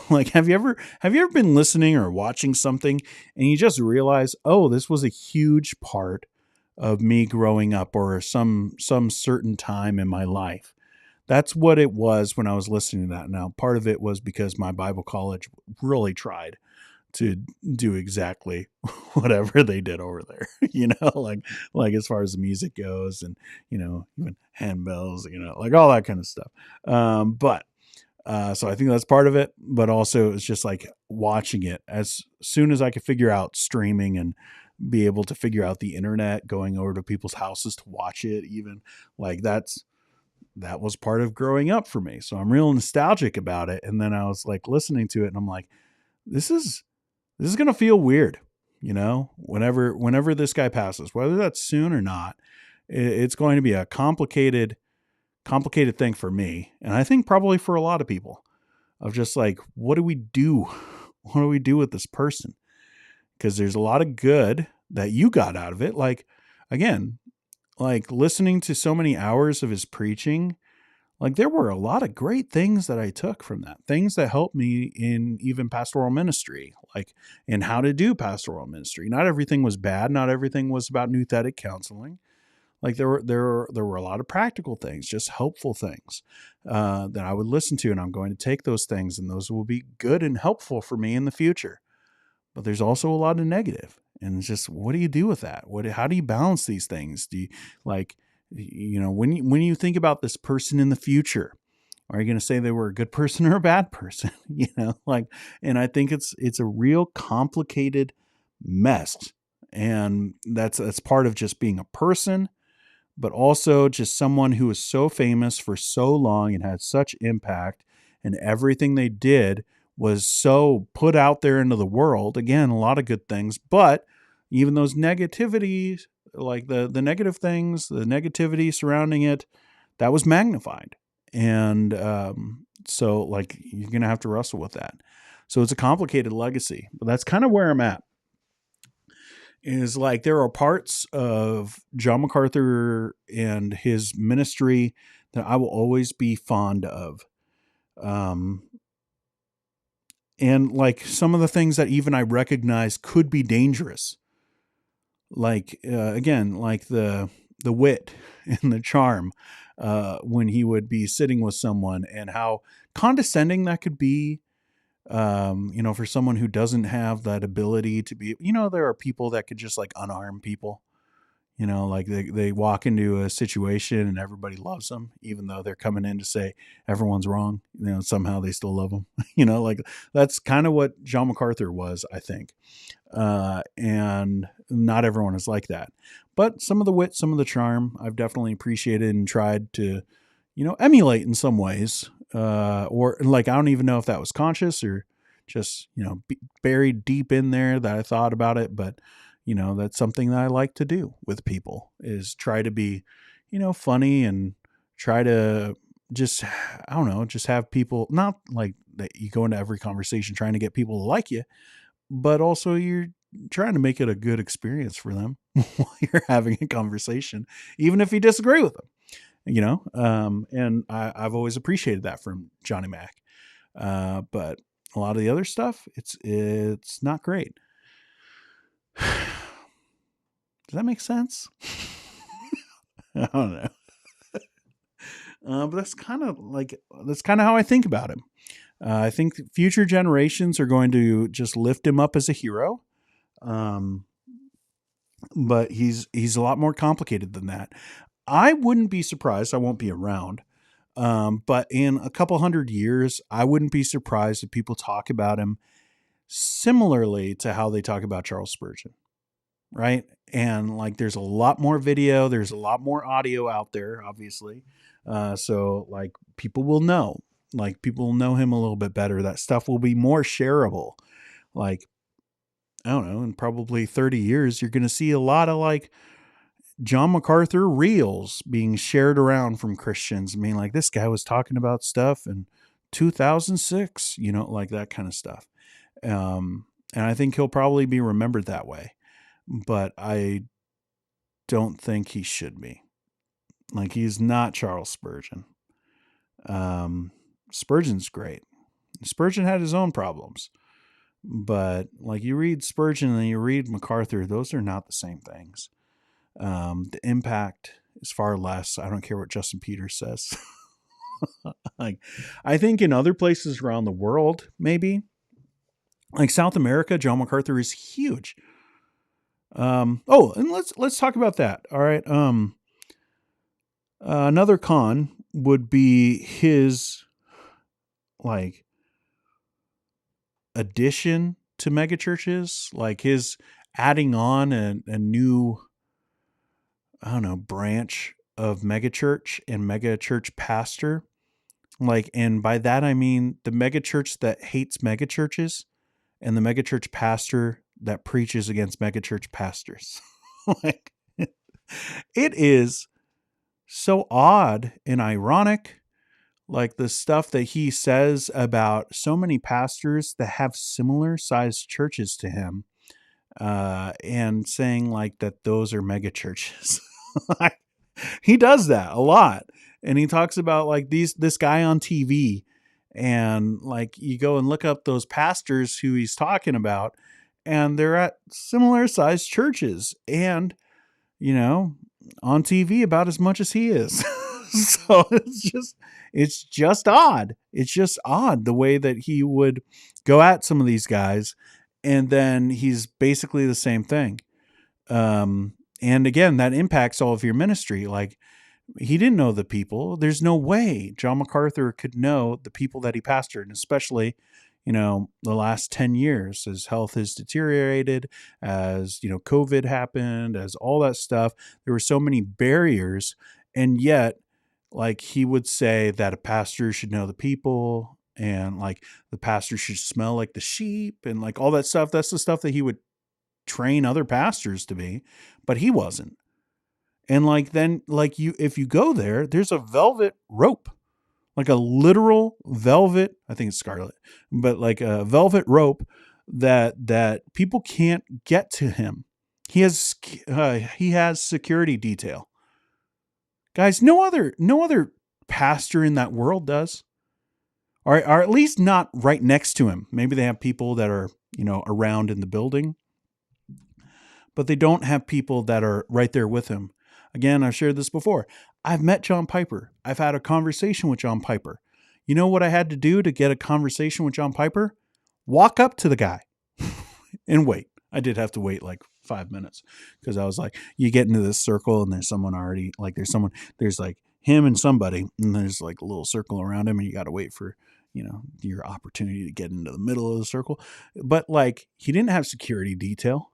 Like have you ever been listening or watching something and you just realize, oh, this was a huge part of me growing up or some certain time in my life. That's what it was when I was listening to that. Now, part of it was because my Bible college really tried to do exactly whatever they did over there, like as far as the music goes and, even handbells, like all that kind of stuff. So I think that's part of it, but also it's just like watching it as soon as I could figure out streaming and be able to figure out the internet, going over to people's houses to watch it, even like that was part of growing up for me. So I'm real nostalgic about it. And then I was like listening to it and I'm like, this is going to feel weird, whenever this guy passes, whether that's soon or not, it's going to be a complicated thing for me. And I think probably for a lot of people of just like, what do we do? What do we do with this person? Because there's a lot of good that you got out of it. Like, again, like listening to so many hours of his preaching, like there were a lot of great things that I took from that, things that helped me in even pastoral ministry, like in how to do pastoral ministry. Not everything was bad. Not everything was about nouthetic counseling. Like there were a lot of practical things, just helpful things that I would listen to, and I'm going to take those things, and those will be good and helpful for me in the future. But there's also a lot of negative, and it's just what do you do with that? How do you balance these things? Do you like, when you think about this person in the future, are you going to say they were a good person or a bad person? And I think it's a real complicated mess, and that's part of just being a person. But also just someone who was so famous for so long and had such impact, and everything they did was so put out there into the world. Again, a lot of good things, but even those negativities, like the negative things, the negativity surrounding it, that was magnified. And so like you're going to have to wrestle with that. So it's a complicated legacy, but that's kind of where I'm at. Is like there are parts of John MacArthur and his ministry that I will always be fond of. And like some of the things that even I recognize could be dangerous. Like, again, like the wit and the charm when he would be sitting with someone and how condescending that could be. For someone who doesn't have that ability to be, there are people that could just like unarm people, like they walk into a situation and everybody loves them, even though they're coming in to say everyone's wrong, somehow they still love them, like that's kind of what John MacArthur was, I think. And not everyone is like that, but some of the wit, some of the charm I've definitely appreciated and tried to, emulate in some ways. Or like, I don't even know if that was conscious or just, buried deep in there that I thought about it. But, that's something that I like to do with people is try to be, funny and try to just, I don't know, just have people not like that you go into every conversation trying to get people to like you, but also you're trying to make it a good experience for them while you're having a conversation, even if you disagree with them. And I've always appreciated that from Johnny Mac. But a lot of the other stuff, it's not great. Does that make sense? I don't know. But that's kind of how I think about him. I think future generations are going to just lift him up as a hero. But he's a lot more complicated than that. I wouldn't be surprised. I won't be around. But in a couple hundred years, I wouldn't be surprised if people talk about him similarly to how they talk about Charles Spurgeon. right? And like, there's a lot more video, there's a lot more audio out there, obviously. So like, people will know, him a little bit better. That stuff will be more shareable. Like, I don't know, in probably 30 years, you're going to see a lot of like John MacArthur reels being shared around from Christians. I mean, like, this guy was talking about stuff in 2006, like that kind of stuff. And I think he'll probably be remembered that way, but I don't think he should be. Like, he's not Charles Spurgeon. Spurgeon's great. Spurgeon had his own problems, but like, you read Spurgeon and you read MacArthur, those are not the same things. The impact is far less. I don't care what Justin Peters says. Like, I think in other places around the world, maybe like South America, John MacArthur is huge. And let's talk about that. All right. Another con would be his like addition to megachurches, like his adding on a new, I don't know, branch of megachurch and megachurch pastor. Like, and by that I mean the megachurch that hates megachurches and the megachurch pastor that preaches against megachurch pastors. Like, it is so odd and ironic. Like, the stuff that he says about so many pastors that have similar sized churches to him, and saying like that those are mega churches. He does that a lot. And he talks about like this guy on TV, and like, you go and look up those pastors who he's talking about, and they're at similar sized churches and, on TV about as much as he is. So it's just odd. It's just odd the way that he would go at some of these guys, and then he's basically the same thing. And again, that impacts all of your ministry. Like, he didn't know the people. There's no way John MacArthur could know the people that he pastored, and especially, the last 10 years, as health has deteriorated, as, COVID happened, as all that stuff. There were so many barriers. And yet, like, he would say that a pastor should know the people, and like, the pastor should smell like the sheep, and like all that stuff. That's the stuff that he would train other pastors to be, but he wasn't. And like, then like, if you go there, there's a velvet rope, like a literal velvet, I think it's scarlet, but like a velvet rope that people can't get to him. He has security detail. Guys, no other pastor in that world does. Or at least not right next to him. Maybe they have people that are, around in the building, but they don't have people that are right there with him. Again, I've shared this before. I've met John Piper. I've had a conversation with John Piper. You know what I had to do to get a conversation with John Piper? Walk up to the guy and wait. I did have to wait like 5 minutes, because I was like, you get into this circle and there's someone already, like, there's like him and somebody, and there's like a little circle around him, and you got to wait for, your opportunity to get into the middle of the circle. But like, he didn't have security detail.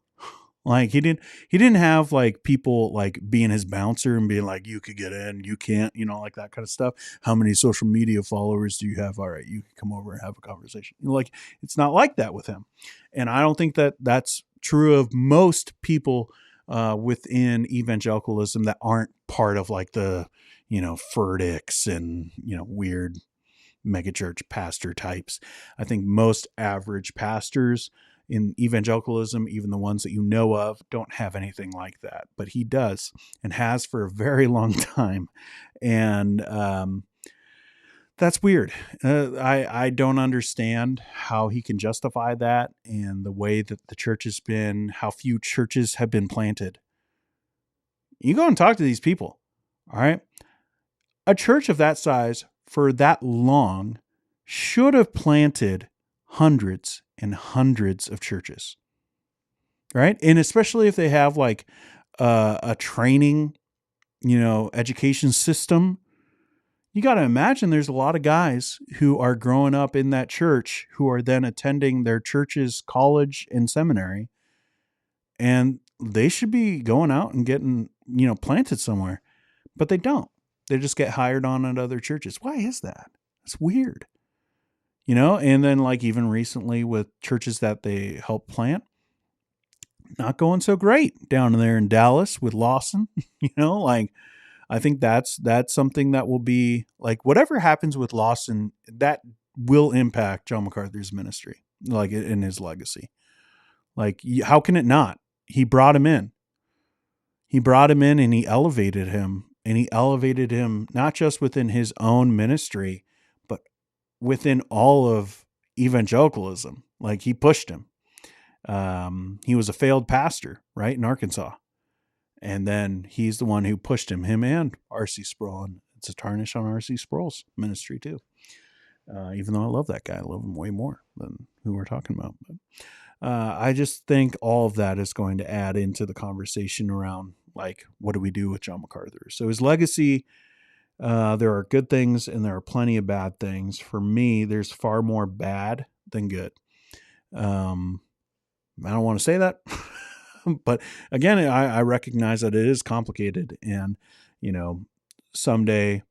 Like, he didn't have like people like being his bouncer and being like, you could get in, you can't, like that kind of stuff. How many social media followers do you have? All right, you can come over and have a conversation. Like, it's not like that with him. And I don't think that that's true of most people within evangelicalism that aren't part of like the, Furticks and, weird megachurch pastor types. I think most average pastors in evangelicalism, even the ones that you know of, don't have anything like that. But he does, and has for a very long time. And that's weird. I don't understand how he can justify that, and the way that the church has been, how few churches have been planted. You go and talk to these people. All right. A church of that size for that long should have planted hundreds and hundreds of churches, right? And especially if they have like a training, education system, you got to imagine there's a lot of guys who are growing up in that church who are then attending their church's college and seminary. And they should be going out and getting, planted somewhere, but they don't. They just get hired on at other churches. Why is that? It's weird. And then like even recently with churches that they help plant, not going so great down there in Dallas with Lawson, like I think that's something that will be like whatever happens with Lawson, that will impact John MacArthur's ministry, like in his legacy. Like, how can it not? He brought him in. He brought him in and he elevated him. And he elevated him not just within his own ministry, but within all of evangelicalism. Like, he pushed him. He was a failed pastor, right, in Arkansas. And then he's the one who pushed him and R.C. Sproul. And it's a tarnish on R.C. Sproul's ministry, too. Even though I love that guy, I love him way more than who we're talking about. But I just think all of that is going to add into the conversation around, like, what do we do with John MacArthur? So his legacy, there are good things and there are plenty of bad things. For me, there's far more bad than good. I don't want to say that, but again, I recognize that it is complicated and, someday,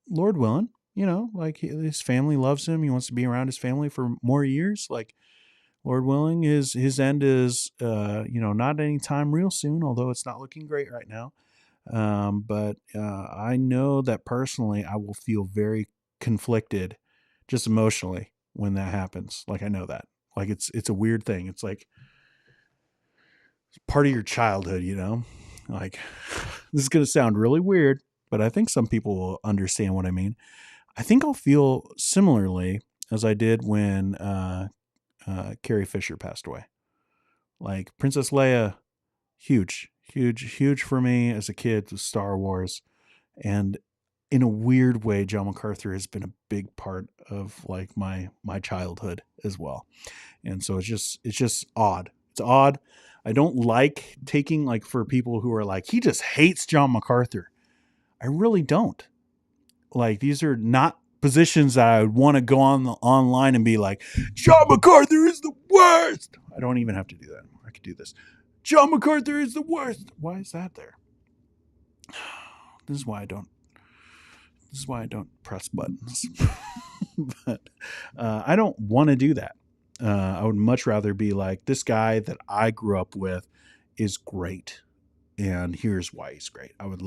Lord willing, like his family loves him. He wants to be around his family for more years. Like, Lord willing, his end is, not any time real soon, although it's not looking great right now. But I know that personally, I will feel very conflicted just emotionally when that happens. Like, I know that. Like, it's a weird thing. It's like part of your childhood, like this is going to sound really weird, but I think some people will understand what I mean. I think I'll feel similarly as I did when Carrie Fisher passed away. Like Princess Leia, huge for me as a kid with Star Wars. And in a weird way, John MacArthur has been a big part of like my childhood as well. And so it's just odd. It's odd. I don't like taking like for people who are like, he just hates John MacArthur. I really don't. Like, these are not positions that I would want to go online and be like, John MacArthur is the worst. I don't even have to do that. I could do this. John MacArthur is the worst. Why is that there? This is why I don't press buttons. But I don't want to do that. I would much rather be like, this guy that I grew up with is great. And here's why he's great. I would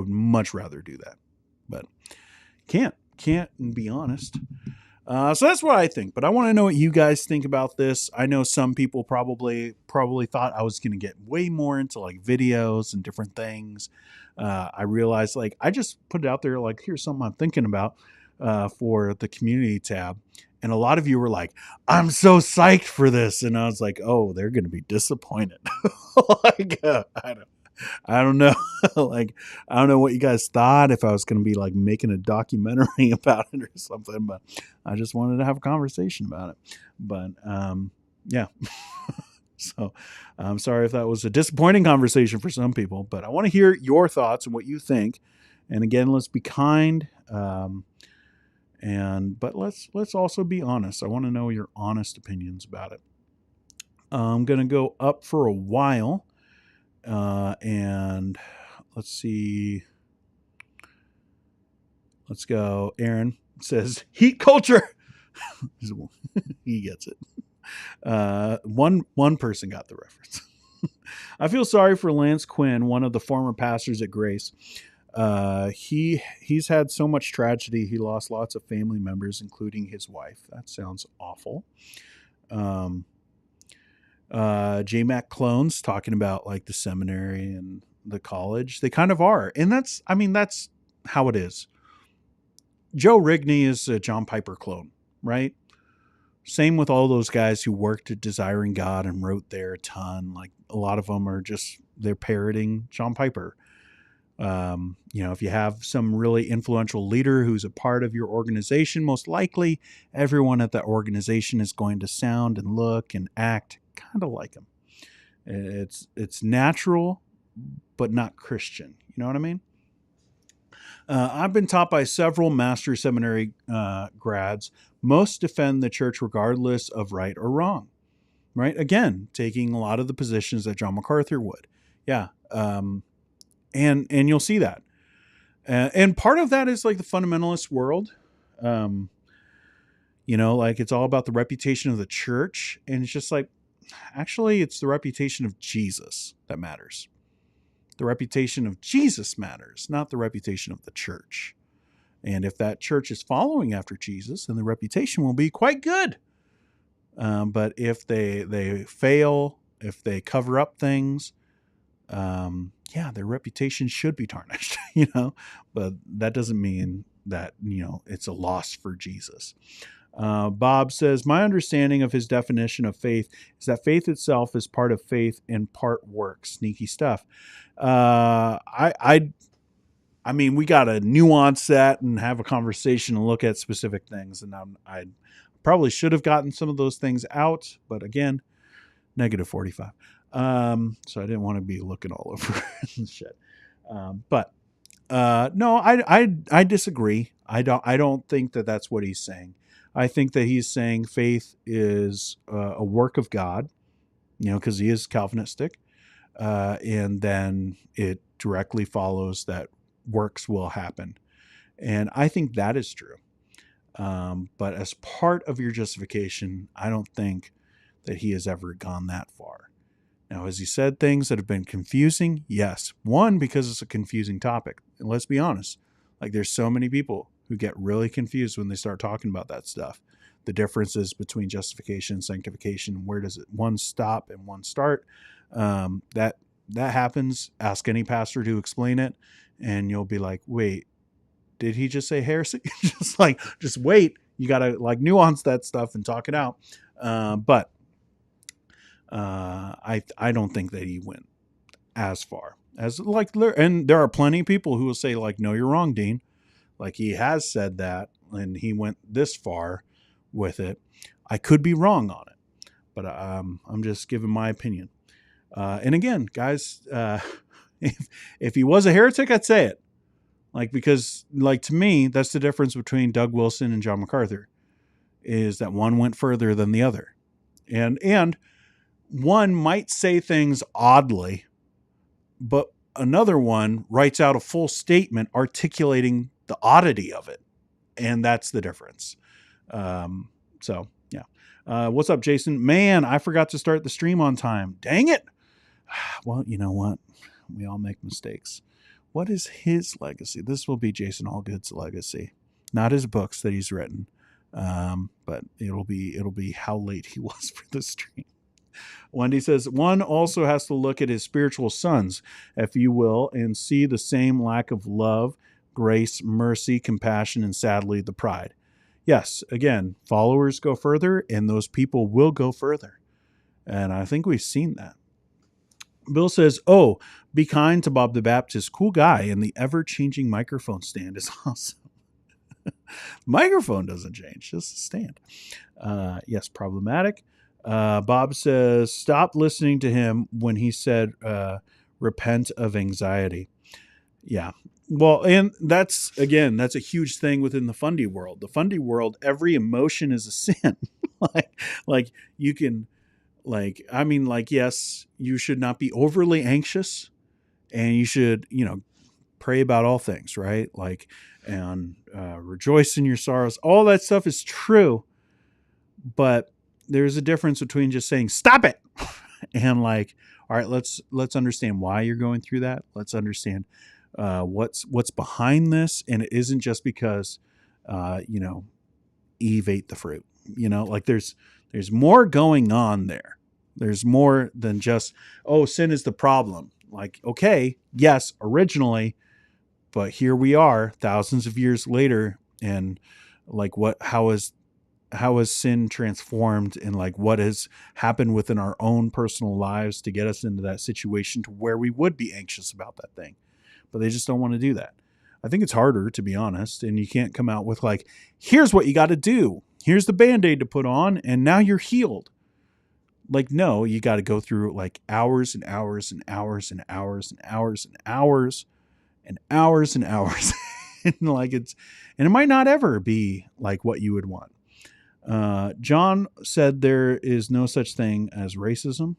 much rather do that. But can't and be honest. So that's what I think, but I want to know what you guys think about this. I know some people probably thought I was going to get way more into like videos and different things. I realized like, I just put it out there. Like, here's something I'm thinking about, for the community tab. And a lot of you were like, I'm so psyched for this. And I was like, oh, they're going to be disappointed. Like, I don't know. Like, I don't know what you guys thought, if I was going to be like making a documentary about it or something, but I just wanted to have a conversation about it. But, yeah. So I'm sorry if that was a disappointing conversation for some people, but I want to hear your thoughts and what you think. And again, let's be kind. But let's also be honest. I want to know your honest opinions about it. I'm going to go up for a while. And let's see. Let's go. Aaron says heat culture. He gets it. One person got the reference. I feel sorry for Lance Quinn, one of the former pastors at Grace. He's had so much tragedy. He lost lots of family members, including his wife. That sounds awful. J-Mac clones talking about like the seminary and the college. They kind of are. And that's how it is. Joe Rigney is a John Piper clone, right? Same with all those guys who worked at Desiring God and wrote there a ton. Like, a lot of them are just, they're parroting John Piper. If you have some really influential leader who's a part of your organization, most likely everyone at that organization is going to sound and look and act kind of like him. It's natural, but not Christian. You know what I mean? I've been taught by several master seminary grads. Most defend the church regardless of right or wrong. right? Again, taking a lot of the positions that John MacArthur would. Yeah. And you'll see that. And part of that is like the fundamentalist world. Like it's all about the reputation of the church. And it's just like, actually, it's the reputation of Jesus that matters. The reputation of Jesus matters, not the reputation of the church. And if that church is following after Jesus, then the reputation will be quite good. But if they fail, if they cover up things, their reputation should be tarnished, but that doesn't mean that, it's a loss for Jesus. Bob says, my understanding of his definition of faith is that faith itself is part of faith and part work. Sneaky stuff. I mean, we got to nuance that and have a conversation and look at specific things. And I probably should have gotten some of those things out, but again, -45. So I didn't want to be looking all over shit. No, I disagree. I don't think that that's what he's saying. I think that he's saying faith is a work of God, because he is Calvinistic. And then it directly follows that works will happen. And I think that is true. But as part of your justification, I don't think that he has ever gone that far. Now, has he said things that have been confusing? Yes. One, because it's a confusing topic. And let's be honest, like there's so many people who get really confused when they start talking about that stuff. The differences between justification and sanctification, where does it one stop and one start? That happens. Ask any pastor to explain it, and you'll be like, wait, did he just say heresy? just wait. You got to like nuance that stuff and talk it out. But I don't think that he went as far as like, and there are plenty of people who will say like, no, you're wrong, Dean. Like he has said that and he went this far with it. I could be wrong on it, but I'm just giving my opinion. And again, guys, if he was a heretic, I'd say it. Like, because like to me, that's the difference between Doug Wilson and John MacArthur, is that one went further than the other. And one might say things oddly, but another one writes out a full statement articulating the oddity of it. And that's the difference. So yeah. What's up, Jason? Man, I forgot to start the stream on time. Dang it. Well, you know what? We all make mistakes. What is his legacy? This will be Jason Allgood's legacy, not his books that he's written. But it'll be how late he was for the stream. Wendy says, one also has to look at his spiritual sons, if you will, and see the same lack of love, grace, mercy, compassion, and sadly, the pride. Yes, again, followers go further, and those people will go further. And I think we've seen that. Bill says, oh, be kind to Bob the Baptist. Cool guy. And the ever-changing microphone stand is awesome. Microphone doesn't change, just a stand. Yes, problematic. Bob says, stop listening to him when he said, repent of anxiety. Yeah. Well, and that's a huge thing within the fundy world. The fundy world, every emotion is a sin. like you can, yes, you should not be overly anxious, and you should, pray about all things, right? And rejoice in your sorrows. All that stuff is true, but there's a difference between just saying, stop it. And all right, let's understand why you're going through that. Let's understand what's behind this. And it isn't just because, Eve ate the fruit, there's more going on there. There's more than just, oh, sin is the problem. Okay, yes, originally, but here we are thousands of years later. And how has sin transformed, and what has happened within our own personal lives to get us into that situation to where we would be anxious about that thing, but they just don't want to do that. I think it's harder, to be honest. And you can't come out with here's what you got to do. Here's the Band-Aid to put on, and now you're healed. No, you got to go through hours and hours and hours and hours and hours and hours and hours and hours. And it might not ever be what you would want. John said there is no such thing as racism.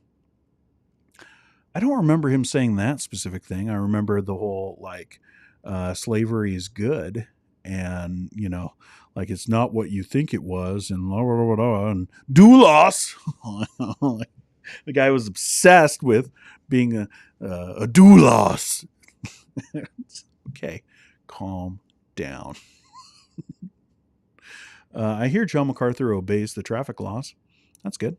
I don't remember him saying that specific thing. I remember the whole slavery is good, and like it's not what you think it was, and blah, blah, blah, blah, and doulos. The guy was obsessed with being a doulos. Okay, calm down. I hear John MacArthur obeys the traffic laws. That's good.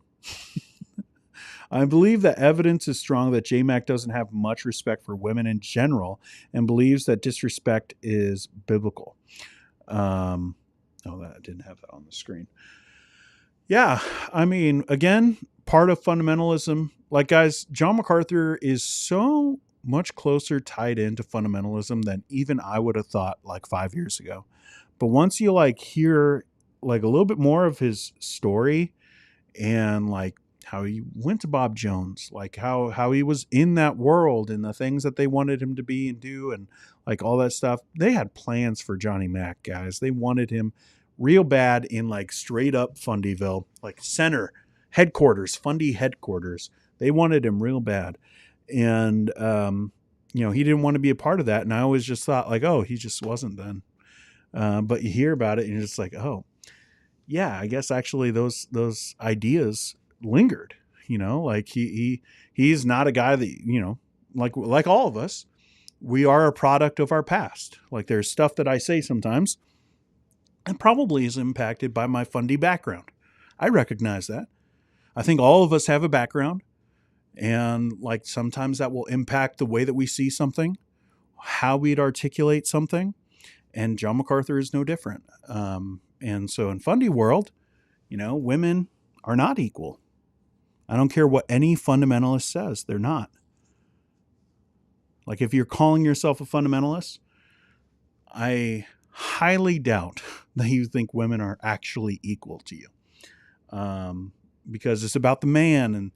I believe that evidence is strong that JMac doesn't have much respect for women in general and believes that disrespect is biblical. I didn't have that on the screen. Yeah, I mean, again, part of fundamentalism. Like, guys, John MacArthur is so much closer tied into fundamentalism than even I would have thought like 5 years ago. But once you hear a little bit more of his story and how he went to Bob Jones, how he was in that world and the things that they wanted him to be and do and all that stuff. They had plans for Johnny Mac, guys. They wanted him real bad in straight up Fundyville, center headquarters, Fundy headquarters. They wanted him real bad. And, he didn't want to be a part of that. And I always just thought he just wasn't then. But you hear about it and you're just oh yeah, I guess actually those ideas lingered, he's not a guy that, like all of us, we are a product of our past. There's stuff that I say sometimes and probably is impacted by my Fundy background. I recognize that. I think all of us have a background, and sometimes that will impact the way that we see something, how we'd articulate something. And John MacArthur is no different. And so in Fundy world, women are not equal. I don't care what any fundamentalist says. They're not. If you're calling yourself a fundamentalist, I highly doubt that you think women are actually equal to you. Because it's about the man, and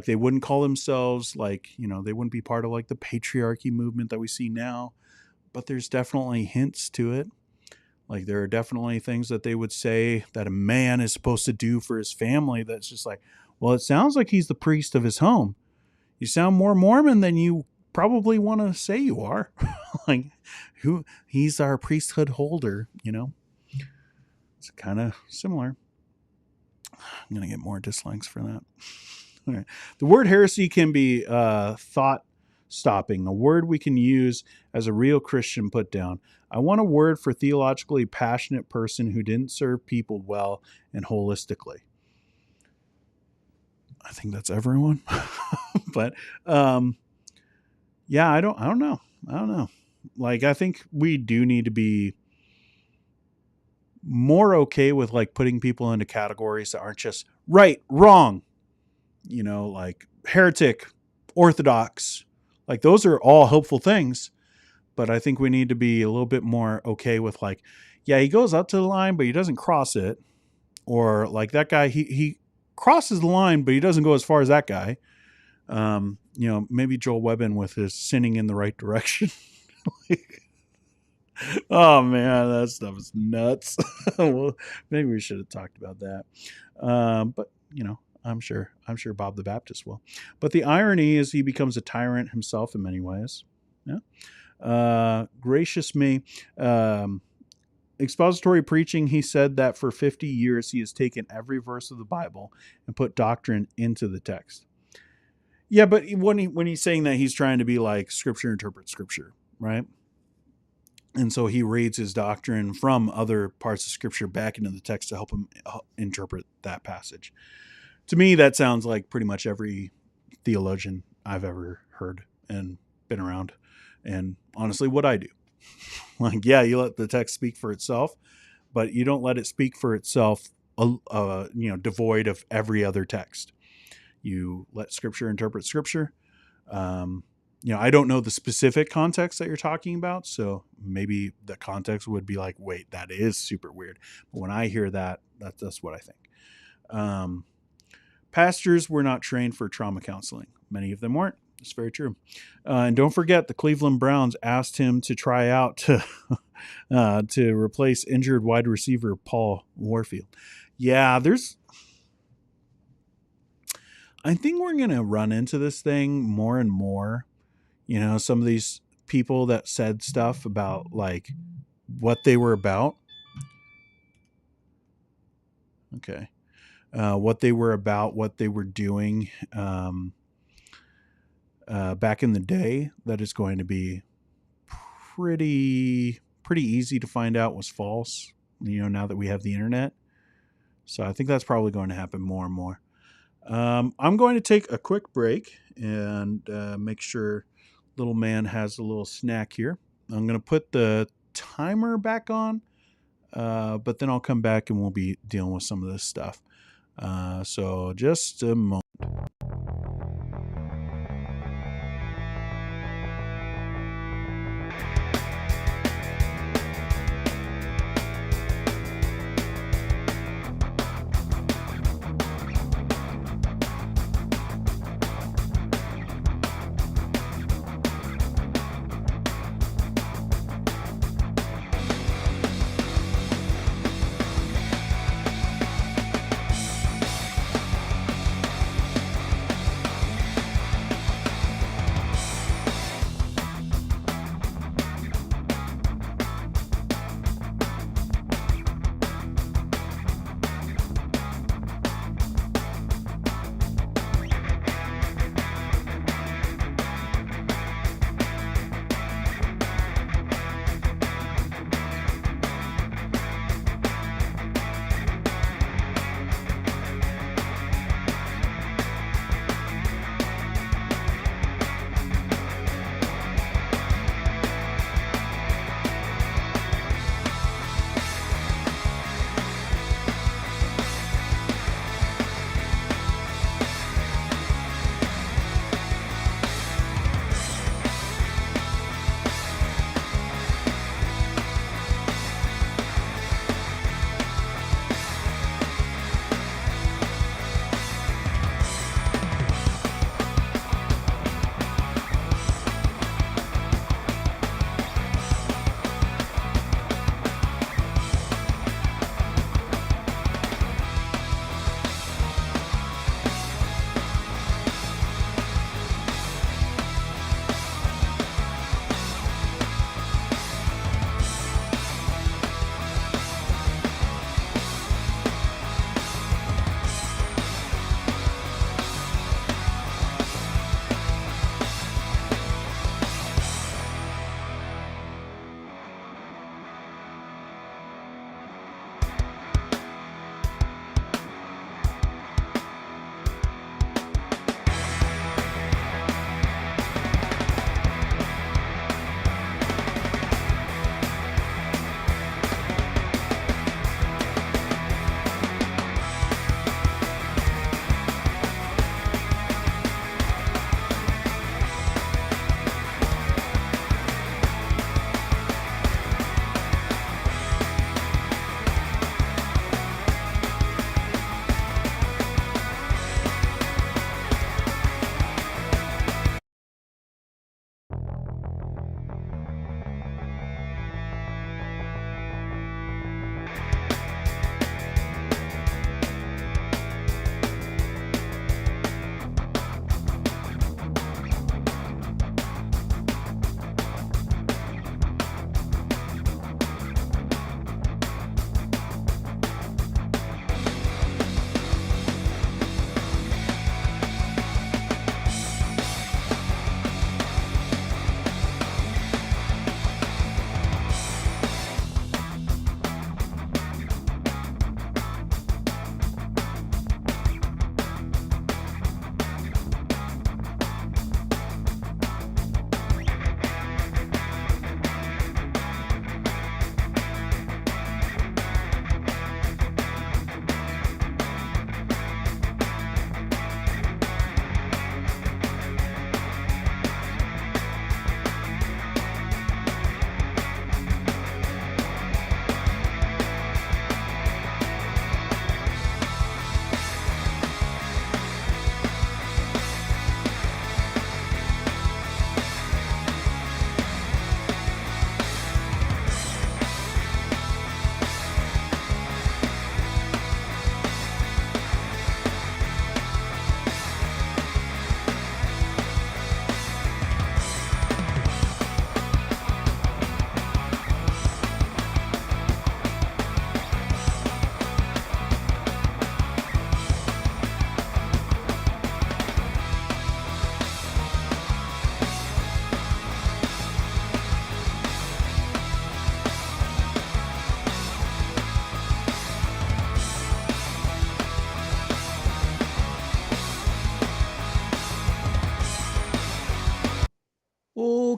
they wouldn't call themselves they wouldn't be part of the patriarchy movement that we see now. But there's definitely hints to it. There are definitely things that they would say that a man is supposed to do for his family. That's just well, it sounds like he's the priest of his home. You sound more Mormon than you probably want to say you are. He's our priesthood holder, It's kind of similar. I'm going to get more dislikes for that. All right. The word heresy can be thought stopping, a word we can use as a real Christian put down. I want a word for theologically passionate person who didn't serve people well and holistically. I think that's everyone. But yeah, I don't know. I think we do need to be more okay with putting people into categories that aren't just right, wrong, heretic, orthodox. Those are all helpful things, but I think we need to be a little bit more okay with yeah, he goes up to the line, but he doesn't cross it. Or that guy, he crosses the line, but he doesn't go as far as that guy. Maybe Joel Webbin with his sinning in the right direction. Oh man, that stuff is nuts. Well, maybe we should have talked about that. But I'm sure Bob the Baptist will. But the irony is he becomes a tyrant himself in many ways. Yeah. Gracious me. Expository preaching, he said that for 50 years he has taken every verse of the Bible and put doctrine into the text. Yeah, but when he's saying that, he's trying to be Scripture interprets Scripture, right? And so he reads his doctrine from other parts of Scripture back into the text to help him interpret that passage. To me, that sounds like pretty much every theologian I've ever heard and been around. And honestly, what I do. Yeah, you let the text speak for itself, but you don't let it speak for itself, devoid of every other text. You let Scripture interpret Scripture. I don't know the specific context that you're talking about, so maybe the context would be wait, that is super weird. But when I hear that, that's what I think. Pastors were not trained for trauma counseling. Many of them weren't. It's very true. And don't forget, the Cleveland Browns asked him to try out to replace injured wide receiver Paul Warfield. Yeah, I think we're going to run into this thing more and more. Some of these people that said stuff about like what they were about. Okay. What they were about, what they were doing back in the day, that is going to be pretty easy to find out was false, now that we have the internet. So I think that's probably going to happen more and more. I'm going to take a quick break and make sure little man has a little snack here. I'm going to put the timer back on, but then I'll come back and we'll be dealing with some of this stuff. So just a moment.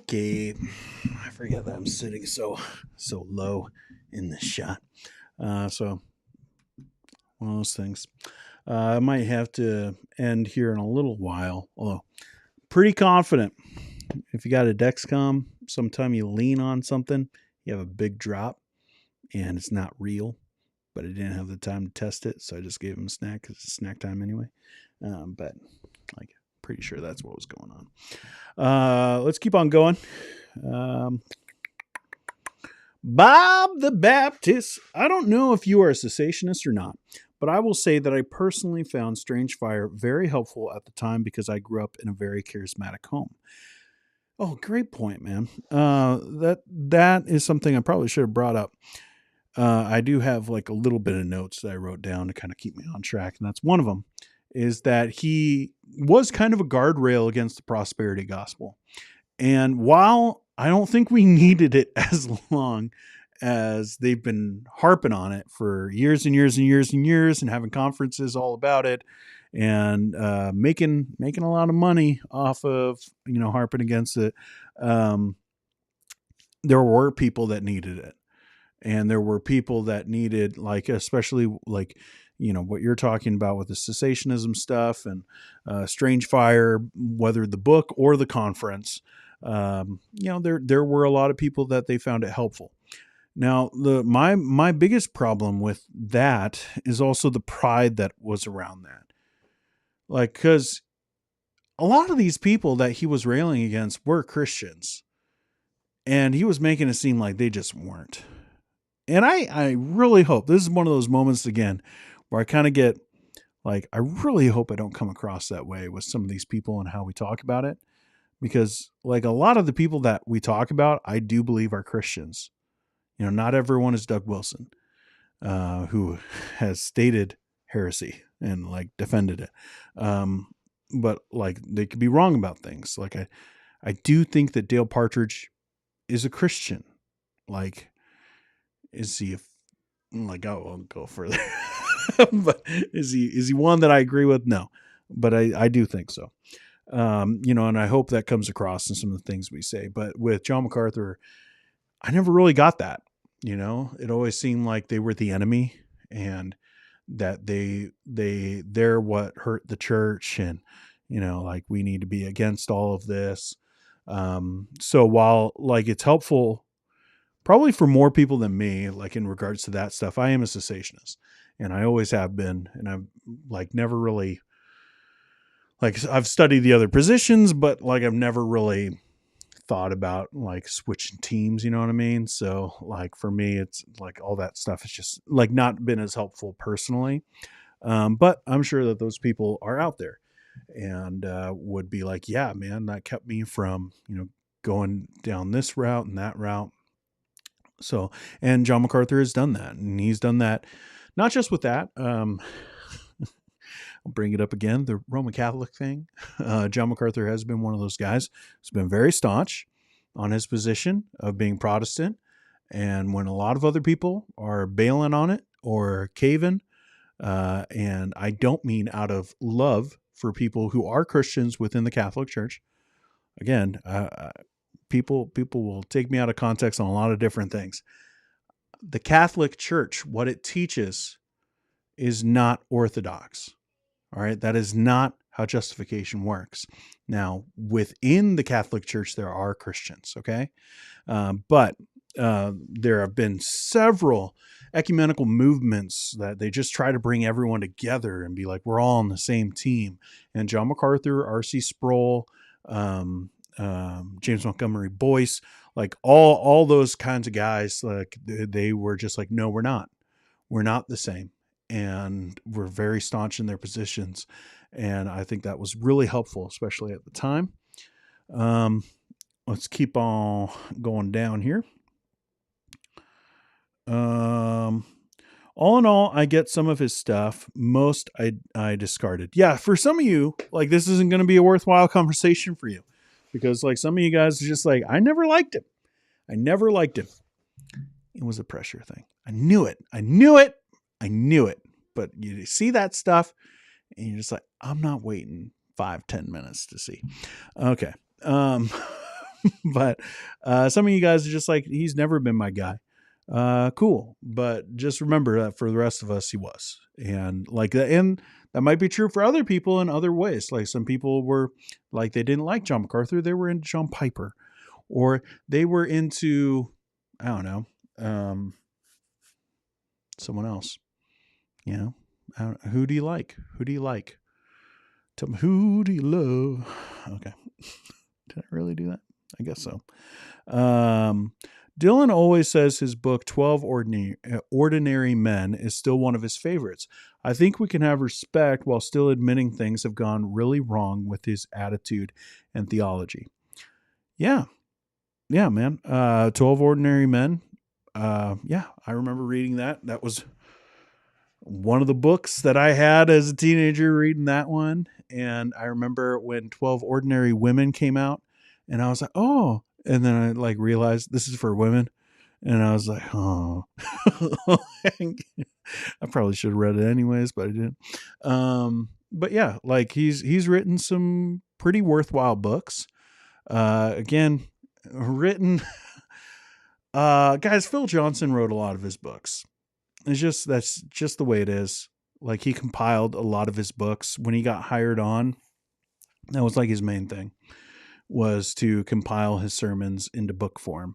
Okay, I forget that I'm sitting so low in this shot. So one of those things. I might have to end here in a little while, although pretty confident. If you got a Dexcom, sometime you lean on something, you have a big drop, and it's not real. But I didn't have the time to test it, so I just gave him a snack because it's snack time anyway. But like, pretty sure that's what was going on. Let's keep on going. Bob the Baptist. I don't know if you are a cessationist or not, but I will say that I personally found Strange Fire very helpful at the time because I grew up in a very charismatic home. Oh, great point, man. That is something I probably should have brought up. I do have like a little bit of notes that I wrote down to kind of keep me on track, and that's one of them. Is that he was kind of a guardrail against the prosperity gospel. And while I don't think we needed it as long as they've been harping on it for years and years and years and years and having conferences all about it and making a lot of money off of, harping against it, there were people that needed it. And there were people that needed, like, especially like, what you're talking about with the cessationism stuff and Strange Fire, whether the book or the conference, there were a lot of people that they found it helpful. Now, my biggest problem with that is also the pride that was around that. Like, because a lot of these people that he was railing against were Christians, and he was making it seem like they just weren't. And I really hope this is one of those moments again where I kind of get like, I really hope I don't come across that way with some of these people and how we talk about it. Because like a lot of the people that we talk about, I do believe are Christians. Not everyone is Doug Wilson, who has stated heresy and like defended it. But like they could be wrong about things. Like I do think that Dale Partridge is a Christian. Like, is he I won't go further. But is he one that I agree with? No, but I do think so. And I hope that comes across in some of the things we say. But with John MacArthur, I never really got that. It always seemed like they were the enemy and that they're what hurt the church, and like we need to be against all of this. So while like it's helpful probably for more people than me, like in regards to that stuff, I am a cessationist and I always have been. And I've like never really, like I've studied the other positions, but like I've never really thought about like switching teams, you know what I mean? So like for me, it's like all that stuff is just like not been as helpful personally. But I'm sure that those people are out there and would be like, yeah, man, that kept me from, going down this route and that route. So, and John MacArthur has done that, and he's done that not just with that. I'll bring it up again, the Roman Catholic thing. John MacArthur has been one of those guys who's been very staunch on his position of being Protestant. And when a lot of other people are bailing on it or caving, and I don't mean out of love for people who are Christians within the Catholic Church. Again, people will take me out of context on a lot of different things. The Catholic Church, what it teaches is not orthodox. All right. That is not how justification works. Now, within the Catholic Church, there are Christians. Okay. But there have been several ecumenical movements that they just try to bring everyone together and be like, we're all on the same team. And John MacArthur, R.C. Sproul, James Montgomery Boyce, like all those kinds of guys, like they were just like, no, we're not the same. And we're very staunch in their positions. And I think that was really helpful, especially at the time. Let's keep on going down here. All in all, I get some of his stuff. Most I discarded. Yeah, for some of you, like this isn't going to be a worthwhile conversation for you. Because like some of you guys are just like, I never liked him. It was a pressure thing. I knew it. But you see that stuff and you're just like, I'm not waiting 5-10 minutes to see. Okay. But some of you guys are just like, he's never been my guy. Cool. But just remember that for the rest of us, he was. And like that, and that might be true for other people in other ways. Like some people were like, they didn't like John MacArthur. They were into John Piper, or they were into, I don't know, someone else, you know. Who do you like? Who do you like? Tell me, who do you love? Okay. Did I really do that? I guess so. Dylan always says his book, 12 Ordinary Men, is still one of his favorites. I think we can have respect while still admitting things have gone really wrong with his attitude and theology. Yeah. Yeah, man. 12 Ordinary Men. Yeah, I remember reading that. That was one of the books that I had as a teenager, reading that one. And I remember when 12 Ordinary Women came out, and I was like, oh, and then I like realized this is for women. And I was like, oh, I probably should have read it anyways, but I didn't. But yeah, like he's written some pretty worthwhile books. Again, written, guys, Phil Johnson wrote a lot of his books. That's just the way it is. Like he compiled a lot of his books when he got hired on. That was like his main thing, was to compile his sermons into book form.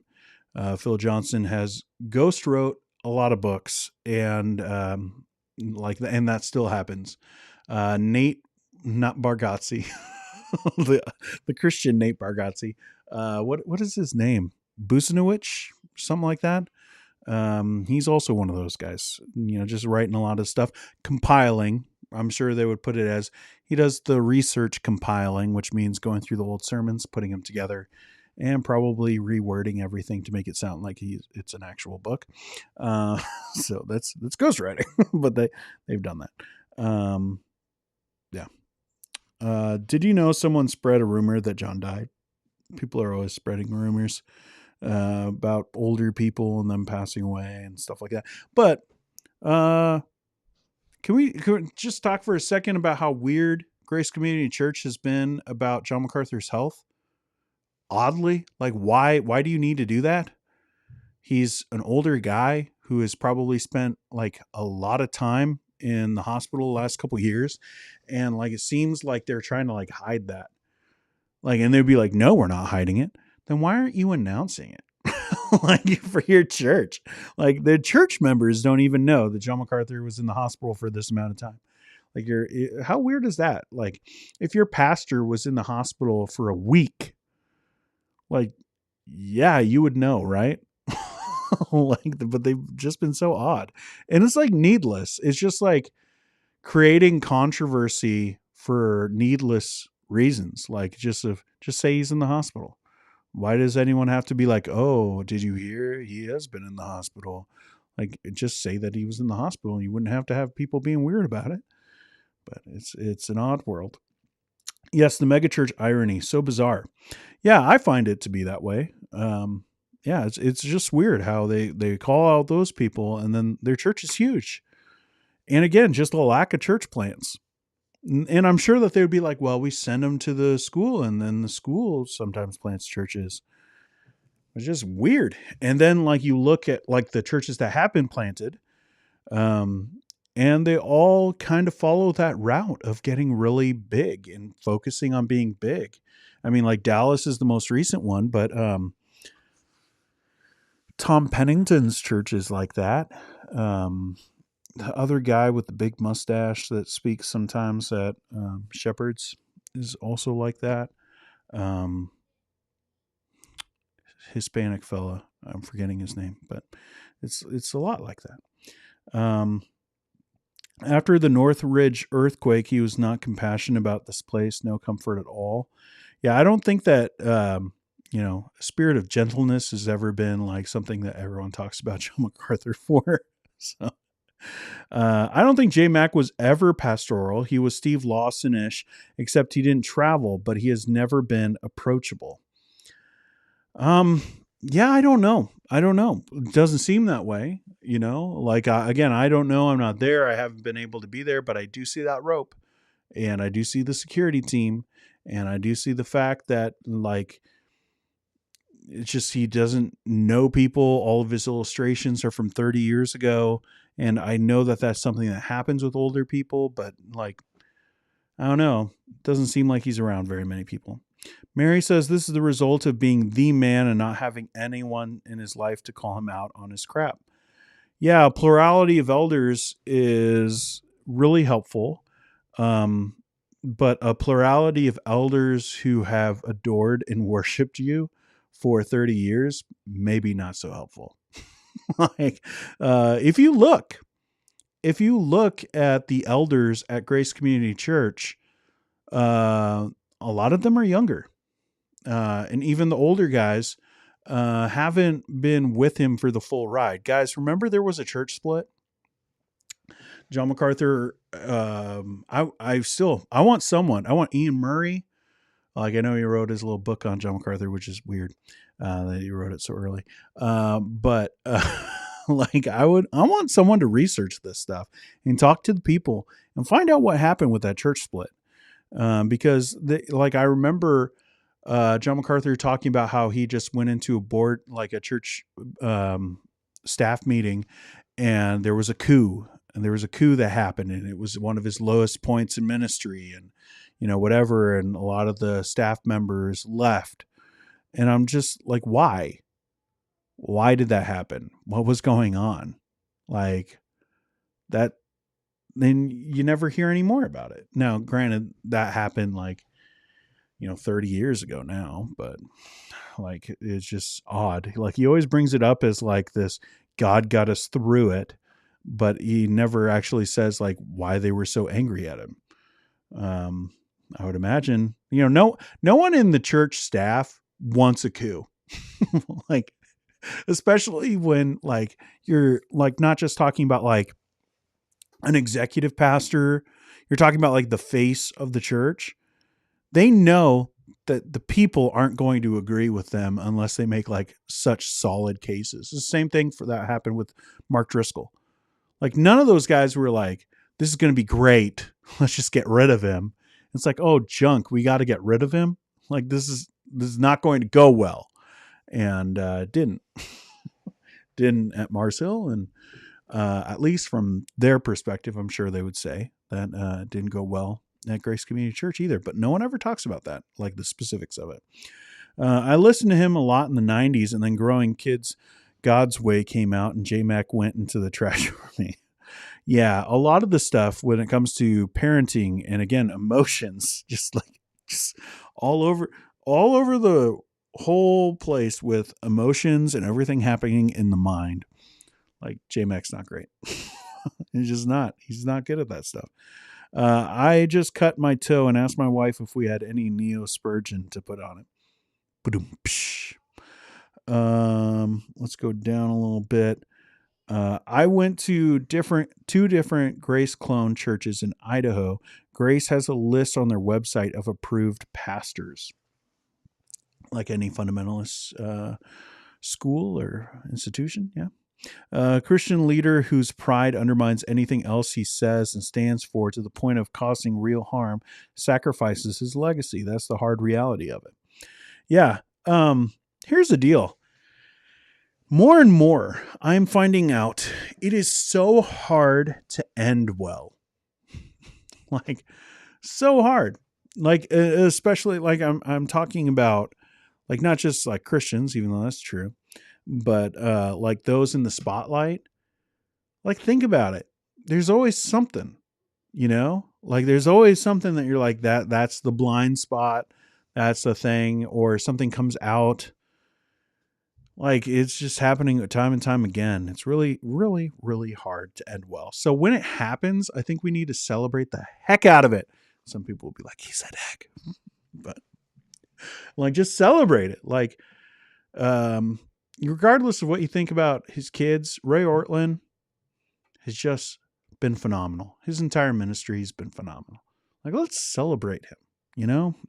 Phil Johnson has ghost wrote a lot of books, and and that still happens. Nate, not Bargatze, the Christian Nate Bargatze. What is his name? Busanowicz, something like that. He's also one of those guys, just writing a lot of stuff, compiling. I'm sure they would put it as he does the research compiling, which means going through the old sermons, putting them together, and probably rewording everything to make it sound like it's an actual book. So that's ghostwriting, but they've done that. Yeah. Did you know someone spread a rumor that John died? People are always spreading rumors about older people and them passing away and stuff like that. But can we just talk for a second about how weird Grace Community Church has been about John MacArthur's health? Oddly, like why do you need to do that? He's an older guy who has probably spent like a lot of time in the hospital the last couple of years, and like it seems like they're trying to like hide that. Like, and they'd be like, no, we're not hiding it. Then why aren't you announcing it? Like for your church? Like the church members don't even know that John MacArthur was in the hospital for this amount of time. Like how weird is that? Like if your pastor was in the hospital for a week, like, yeah, you would know, right? But they've just been so odd, and it's like needless. It's just like creating controversy for needless reasons. Like just say he's in the hospital. Why does anyone have to be like, oh, did you hear he has been in the hospital? Like just say that he was in the hospital and you wouldn't have to have people being weird about it. But it's an odd world. Yes, the megachurch irony, so bizarre. Yeah, I find it to be that way. Yeah, it's just weird how they call out those people and then their church is huge. And again, just a lack of church plants. And I'm sure that they would be like, well, we send them to the school and then the school sometimes plants churches. It's just weird. And then like you look at like the churches that have been planted, and they all kind of follow that route of getting really big and focusing on being big. I mean, like Dallas is the most recent one, but Tom Pennington's church is like that. The other guy with the big mustache that speaks sometimes at Shepherd's is also like that. Hispanic fella, I'm forgetting his name, but it's a lot like that. After the Northridge earthquake, he was not compassionate about this place, no comfort at all. Yeah, I don't think that a spirit of gentleness has ever been like something that everyone talks about John MacArthur for. So I don't think J Mac was ever pastoral. He was Steve Lawson-ish, except he didn't travel, but he has never been approachable. Yeah, I don't know. It doesn't seem that way, like, again, I don't know. I'm not there. I haven't been able to be there, but I do see that rope and I do see the security team and I do see the fact that like it's just he doesn't know people. All of his illustrations are from 30 years ago. And I know that that's something that happens with older people, but like, I don't know. It doesn't seem like he's around very many people. Mary says this is the result of being the man and not having anyone in his life to call him out on his crap. Yeah, a plurality of elders is really helpful. But a plurality of elders who have adored and worshiped you for 30 years, maybe not so helpful. Like, if you look at the elders at Grace Community Church, a lot of them are younger. And even the older guys haven't been with him for the full ride. Guys, remember there was a church split? John MacArthur, I want Ian Murray. Like, I know he wrote his little book on John MacArthur, which is weird that he wrote it so early. But like, I want someone to research this stuff and talk to the people and find out what happened with that church split. Because I remember John MacArthur talking about how he just went into a church staff meeting, and there was a coup. And there was a coup that happened, and it was one of his lowest points in ministry, and whatever. And a lot of the staff members left, and I'm just like, why? Why did that happen? What was going on? Like that. Then you never hear any more about it. Now, granted, that happened 30 years ago now, but like, it's just odd. Like, he always brings it up as like this, God got us through it, but he never actually says like why they were so angry at him. I would imagine, no one in the church staff wants a coup. Like, especially when like you're like not just talking about like an executive pastor, you're talking about like the face of the church. They know that the people aren't going to agree with them unless they make like such solid cases. The same thing for that happened with Mark Driscoll. Like, none of those guys were like, this is going to be great, let's just get rid of him. It's like, oh, junk, we got to get rid of him. Like, this is not going to go well. And didn't at Mars Hill. And at least from their perspective, I'm sure they would say that it didn't go well at Grace Community Church either. But no one ever talks about that, like the specifics of it. I listened to him a lot in the 90s, and then Growing Kids God's Way came out, and J-Mac went into the trash for me. Yeah, a lot of the stuff when it comes to parenting and, again, emotions, just all over the whole place with emotions and everything happening in the mind. Like, J-Mac's not great. He's not good at that stuff. I just cut my toe and asked my wife if we had any Neospurgeon to put on it. Ba-dum-psh. Let's go down a little bit. I went to two different Grace clone churches in Idaho. Grace has a list on their website of approved pastors, like any fundamentalist school or institution. Yeah. A Christian leader whose pride undermines anything else he says and stands for to the point of causing real harm sacrifices his legacy. That's the hard reality of it. Yeah. Here's the deal. More and more, I'm finding out it is so hard to end well. Like, so hard. Like, especially like I'm talking about, like, not just like Christians, even though that's true, but like those in the spotlight. Like, think about it. There's always something, like there's always something that you're like, that's the blind spot. That's the thing, or something comes out. Like, it's just happening time and time again. It's really, really, really hard to end well. So when it happens, I think we need to celebrate the heck out of it. Some people will be like, he said heck. But like, just celebrate it. Like, regardless of what you think about his kids, Ray Ortlund has just been phenomenal. His entire ministry has been phenomenal. Like, let's celebrate him,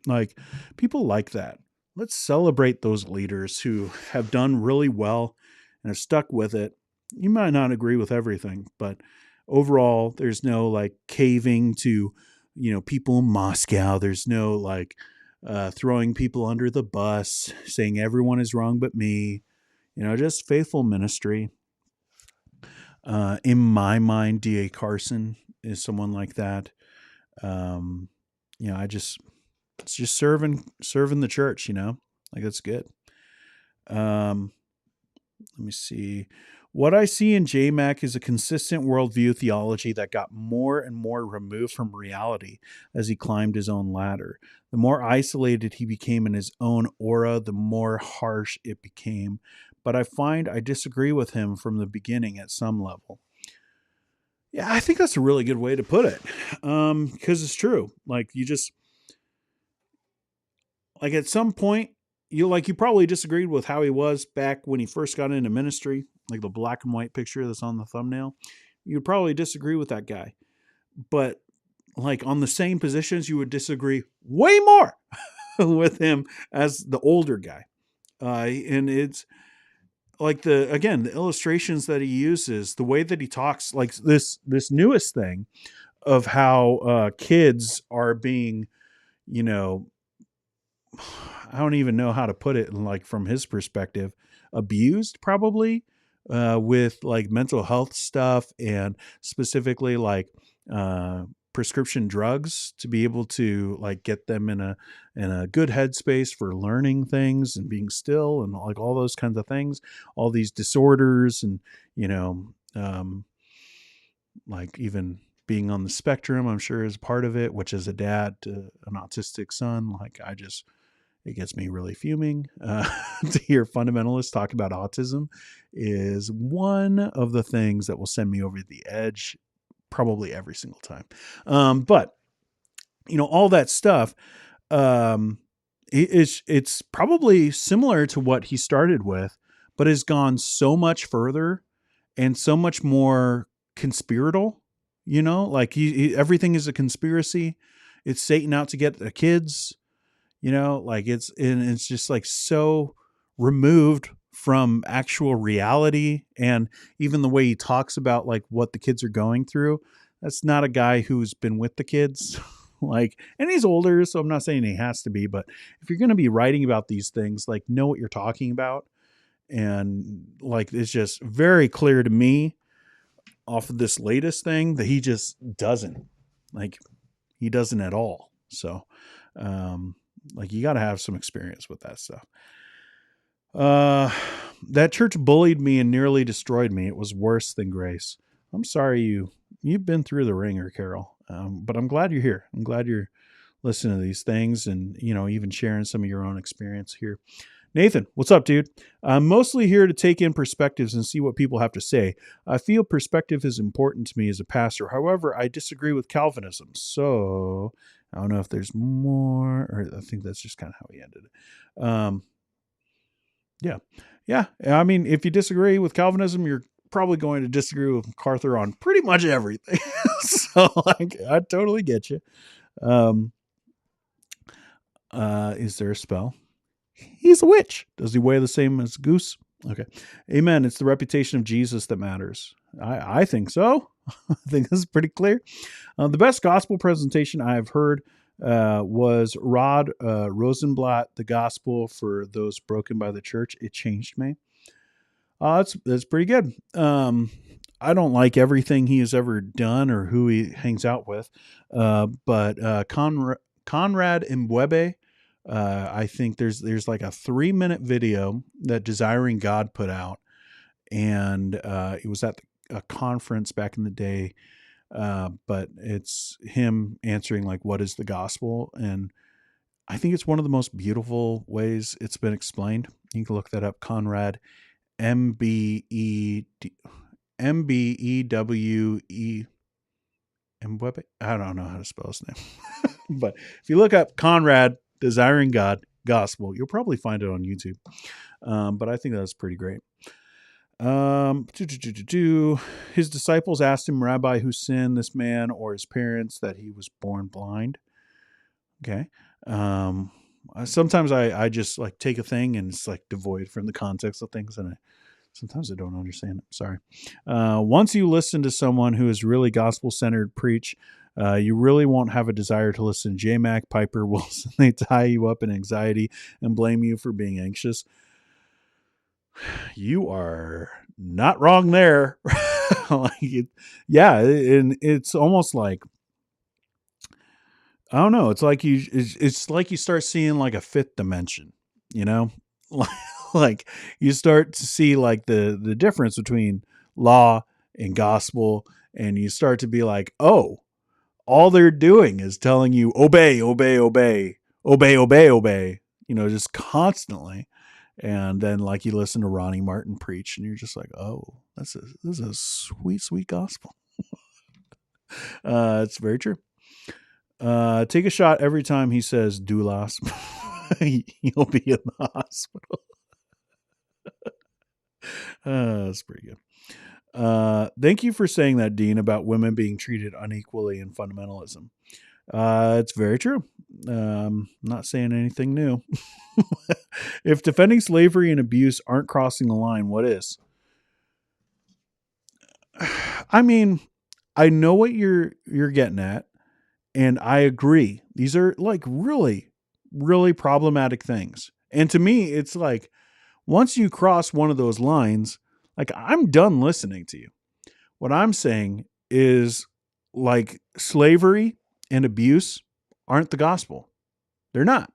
like, people like that. Let's celebrate those leaders who have done really well and have stuck with it. You might not agree with everything, but overall, there's no like caving to, people in Moscow. There's no like throwing people under the bus, saying everyone is wrong but me. Just faithful ministry. In my mind, D.A. Carson is someone like that. It's just serving the church, like that's good. Let me see. What I see in JMac is a consistent worldview theology that got more and more removed from reality as he climbed his own ladder. The more isolated he became in his own aura, the more harsh it became. But I find I disagree with him from the beginning at some level. Yeah, I think that's a really good way to put it. Because it's true. Like at some point, you probably disagreed with how he was back when he first got into ministry, like the black and white picture that's on the thumbnail. You'd probably disagree with that guy. But like on the same positions, you would disagree way more with him as the older guy. And it's like the illustrations that he uses, the way that he talks, like this newest thing of how kids are being, I don't even know how to put it, like from his perspective, abused probably with like mental health stuff, and specifically like prescription drugs to be able to like get them in a good headspace for learning things and being still and like all those kinds of things, all these disorders, and like even being on the spectrum, I'm sure is part of it, which as a dad to an autistic son, like it gets me really fuming. To hear fundamentalists talk about autism is one of the things that will send me over the edge probably every single time. But all that stuff, it's probably similar to what he started with, but has gone so much further and so much more conspiratorial. Like everything is a conspiracy. It's Satan out to get the kids. Like it's just like so removed from actual reality. And even the way he talks about like what the kids are going through, that's not a guy who's been with the kids. Like, and he's older, so I'm not saying he has to be, but if you're going to be writing about these things, like know what you're talking about. And like, it's just very clear to me off of this latest thing that he just doesn't at all. So, like you got to have some experience with that stuff. That church bullied me and nearly destroyed me. It was worse than grace. I'm sorry you've been through the ringer, Carol. But I'm glad you're here. I'm glad you're listening to these things and, even sharing some of your own experience here. Nathan, what's up, dude? I'm mostly here to take in perspectives and see what people have to say. I feel perspective is important to me as a pastor. However, I disagree with Calvinism. So I don't know if there's more, or I think that's just kind of how he ended it. Yeah. I mean, if you disagree with Calvinism, you're probably going to disagree with MacArthur on pretty much everything. So like, I totally get you. Is there a spell? He's a witch. Does he weigh the same as Goose? Okay. Amen. It's the reputation of Jesus that matters. I think so. I think this is pretty clear. The best gospel presentation I've heard was Rod Rosenblatt, The Gospel for Those Broken by the Church. It changed me. That's pretty good. I don't like everything he has ever done or who he hangs out with, but Conrad Mbwebe, I think there's like a 3-minute video that Desiring God put out, and it was at a conference back in the day, but it's him answering like, what is the gospel? And I think it's one of the most beautiful ways it's been explained. You can look that up. Conrad MbewE. Mbwebe. I don't know how to spell his name, but if you look up Conrad Desiring God Gospel, you'll probably find it on YouTube. But I think that's pretty great. His disciples asked him, Rabbi, who sinned, this man or his parents, that he was born blind? Okay. Sometimes I just like take a thing and it's like devoid from the context of things, and sometimes I don't understand it. Sorry. Once you listen to someone who is really gospel-centered preach, You really won't have a desire to listen to J-Mac, Piper, Wilson. They tie you up in anxiety and blame you for being anxious. You are not wrong there. And it's almost like, I don't know. It's like you start seeing like a fifth dimension, you know, like you start to see like the difference between law and gospel, and you start to be like, oh, all they're doing is telling you obey, obey, obey, obey, obey, obey, just constantly. And then like you listen to Ronnie Martin preach, and you're just like, oh, this is a sweet, sweet gospel. It's very true. Take a shot every time he says doulos. You'll be in the hospital. That's pretty good. Thank you for saying that, Dean, about women being treated unequally in fundamentalism. It's very true. Not saying anything new. If defending slavery and abuse aren't crossing the line, what is? I mean, I know what you're getting at, and I agree. These are like really, really problematic things. And to me, it's like once you cross one of those lines, like I'm done listening to you. What I'm saying is like slavery and abuse aren't the gospel. They're not.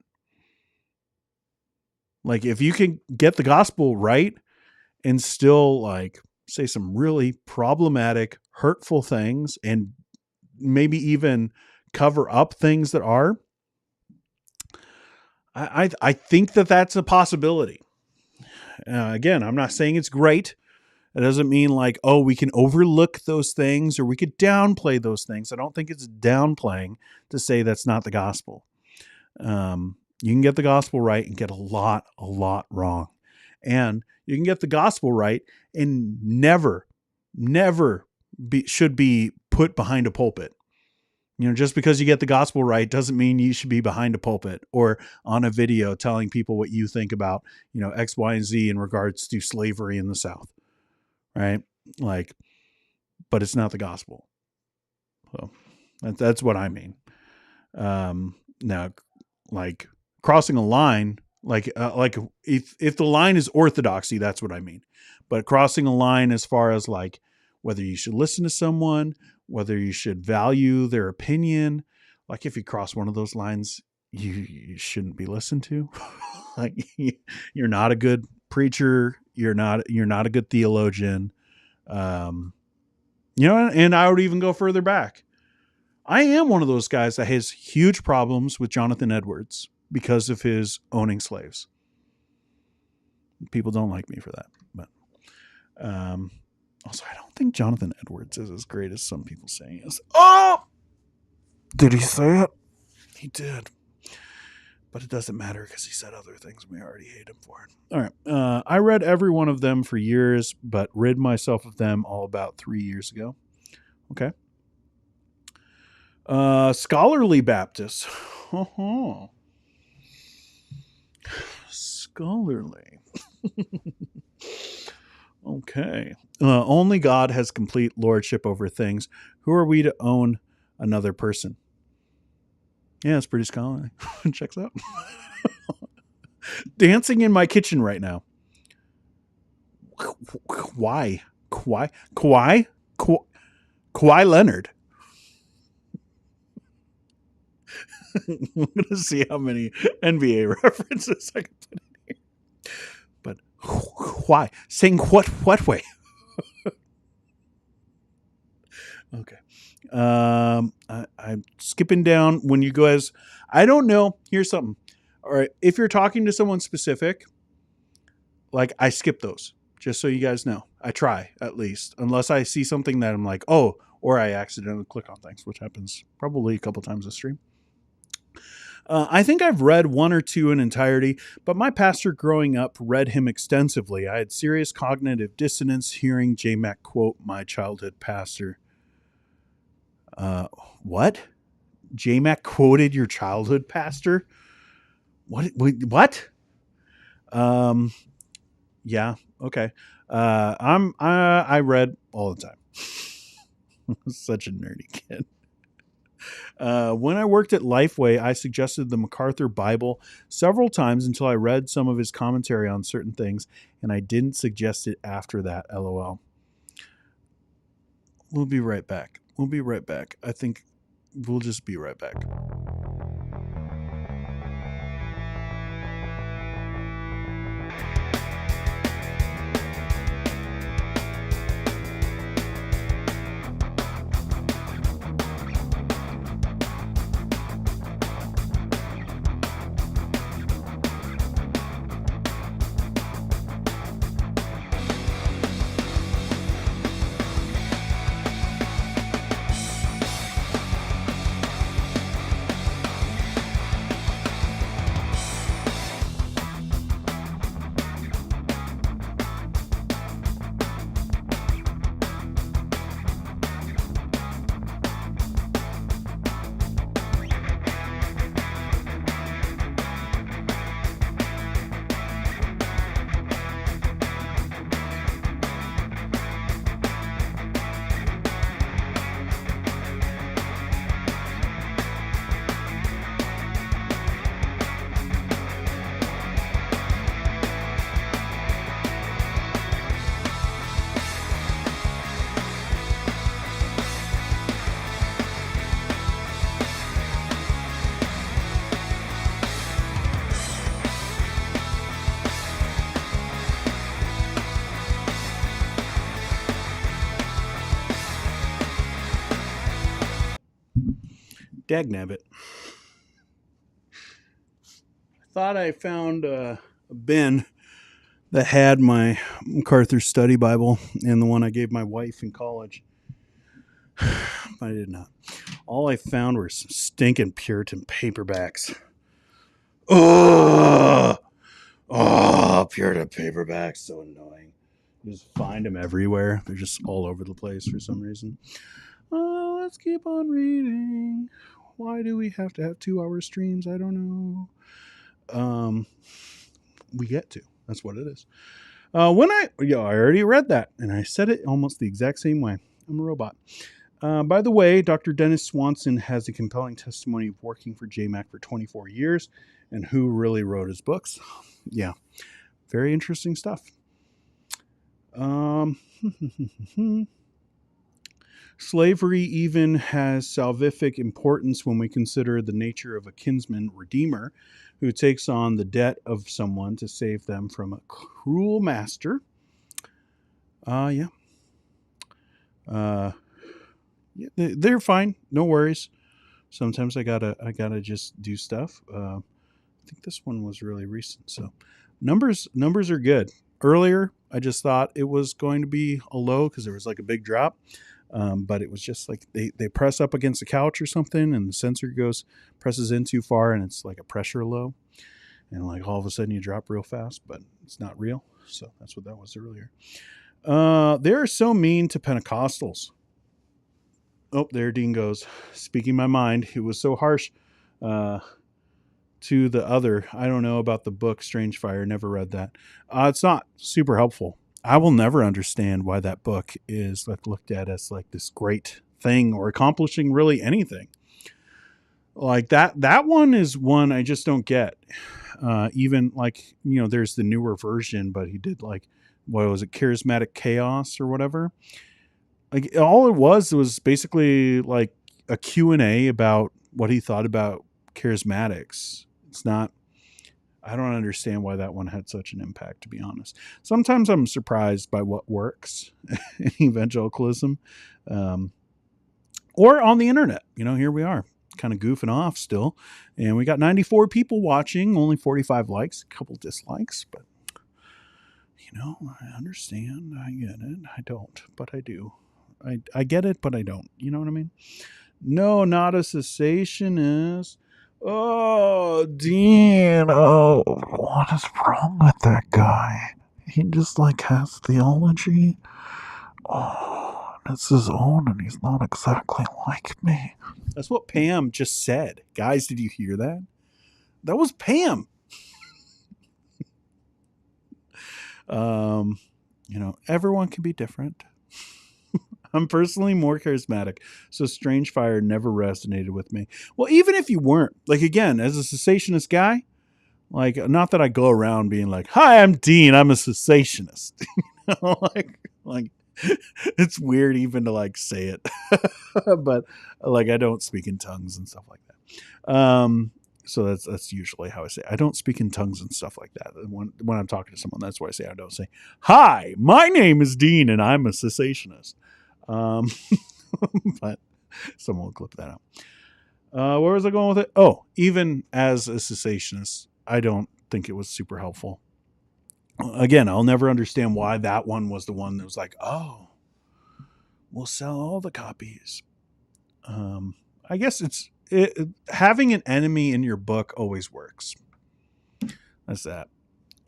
Like if you can get the gospel right and still like say some really problematic, hurtful things and maybe even cover up things that are, I think that that's a possibility. Again, I'm not saying it's great. It doesn't mean like, oh, we can overlook those things or we could downplay those things. I don't think it's downplaying to say that's not the gospel. You can get the gospel right and get a lot wrong. And you can get the gospel right and never should be put behind a pulpit. Just because you get the gospel right doesn't mean you should be behind a pulpit or on a video telling people what you think about, X, Y, and Z in regards to slavery in the South. Right? Like, but it's not the gospel. So that's what I mean. Now, like crossing a line, like if the line is orthodoxy, that's what I mean. But crossing a line as far as like whether you should listen to someone, whether you should value their opinion, like if you cross one of those lines, you shouldn't be listened to. Like you're not a good preacher. You're not a good theologian. And I would even go further back. I am one of those guys that has huge problems with Jonathan Edwards because of his owning slaves. People don't like me for that, but also I don't think Jonathan Edwards is as great as some people say he is. Oh, did he say it? He did. But it doesn't matter because he said other things we already hate him for. All right. I read every one of them for years, but rid myself of them all about 3 years ago. Okay. Scholarly Baptist. Scholarly. Okay. Only God has complete lordship over things. Who are we to own another person? Yeah, it's pretty scholarly. Checks out. Dancing in my kitchen right now. Why? Kawhi Leonard. I'm going to see how many NBA references I can put in here. But why? Saying what way? Okay. I'm skipping down when you guys, I don't know. Here's something. All right. If you're talking to someone specific, like I skip those just so you guys know. I try at least, unless I see something that I'm like, oh, or I accidentally click on things, which happens probably a couple times a stream. I think I've read one or two in entirety, but my pastor growing up read him extensively. I had serious cognitive dissonance hearing J-Mac quote my childhood pastor. What? J-Mac quoted your childhood pastor? What? Yeah. Okay. I read all the time. Such a nerdy kid. When I worked at Lifeway, I suggested the MacArthur Bible several times until I read some of his commentary on certain things, and I didn't suggest it after that. LOL. We'll be right back. We'll be right back. I think we'll just be right back. Dagnabbit. I thought I found a bin that had my MacArthur study Bible and the one I gave my wife in college. I did not. All I found were some stinking Puritan paperbacks. Oh, Puritan paperbacks. So annoying. You just find them everywhere. They're just all over the place for some reason. Let's keep on reading. Why do we have to have 2-hour streams? I don't know. We get to. That's what it is. I already read that, and I said it almost the exact same way. I'm a robot. By the way, Dr. Dennis Swanson has a compelling testimony of working for JMac for 24 years and who really wrote his books. Yeah, very interesting stuff. Slavery even has salvific importance when we consider the nature of a kinsman redeemer who takes on the debt of someone to save them from a cruel master. Yeah, they're fine. No worries. Sometimes I gotta just do stuff. I think this one was really recent. So numbers are good. Earlier, I just thought it was going to be a low because there was like a big drop. But it was just like they press up against the couch or something and the sensor presses in too far and it's like a pressure low. And like all of a sudden you drop real fast, but it's not real. So that's what that was earlier. They're so mean to Pentecostals. Oh, there Dean goes. Speaking my mind. It was so harsh to the other. I don't know about the book Strange Fire. Never read that. It's not super helpful. I will never understand why that book is like looked at as like this great thing or accomplishing really anything. Like that one is one I just don't get. Even like, there's the newer version, but he did like, what was it? Charismatic Chaos or whatever. Like all it was basically like a Q&A about what he thought about charismatics. It's not, I don't understand why that one had such an impact, to be honest. Sometimes I'm surprised by what works in evangelicalism, or on the internet. Here we are, kind of goofing off still, and we got 94 people watching, only 45 likes, a couple dislikes, but I understand. I get it. I don't, but I do. I get it, but I don't. You know what I mean? No, not a cessationist. Oh, Dean. Oh, what is wrong with that guy? He just like has theology. Oh, it's his own, and he's not exactly like me. That's what Pam just said. Guys, did you hear that? That was Pam. Everyone can be different. I'm personally more charismatic, so strange fire never resonated with me. Well, even if you weren't, like again, as a cessationist guy, like not that I go around being like, "Hi, I'm Dean. I'm a cessationist." like it's weird even to like say it, but like I don't speak in tongues and stuff like that. So that's usually how I say it. I don't speak in tongues and stuff like that. When I'm talking to someone, that's why I say I don't say, "Hi, my name is Dean and I'm a cessationist." Um, but someone will clip that out. Where was I going with it? Oh, even as a cessationist, I don't think it was super helpful. Again, I'll never understand why that one was the one that was like, oh, we'll sell all the copies. I guess having an enemy in your book always works. That's that.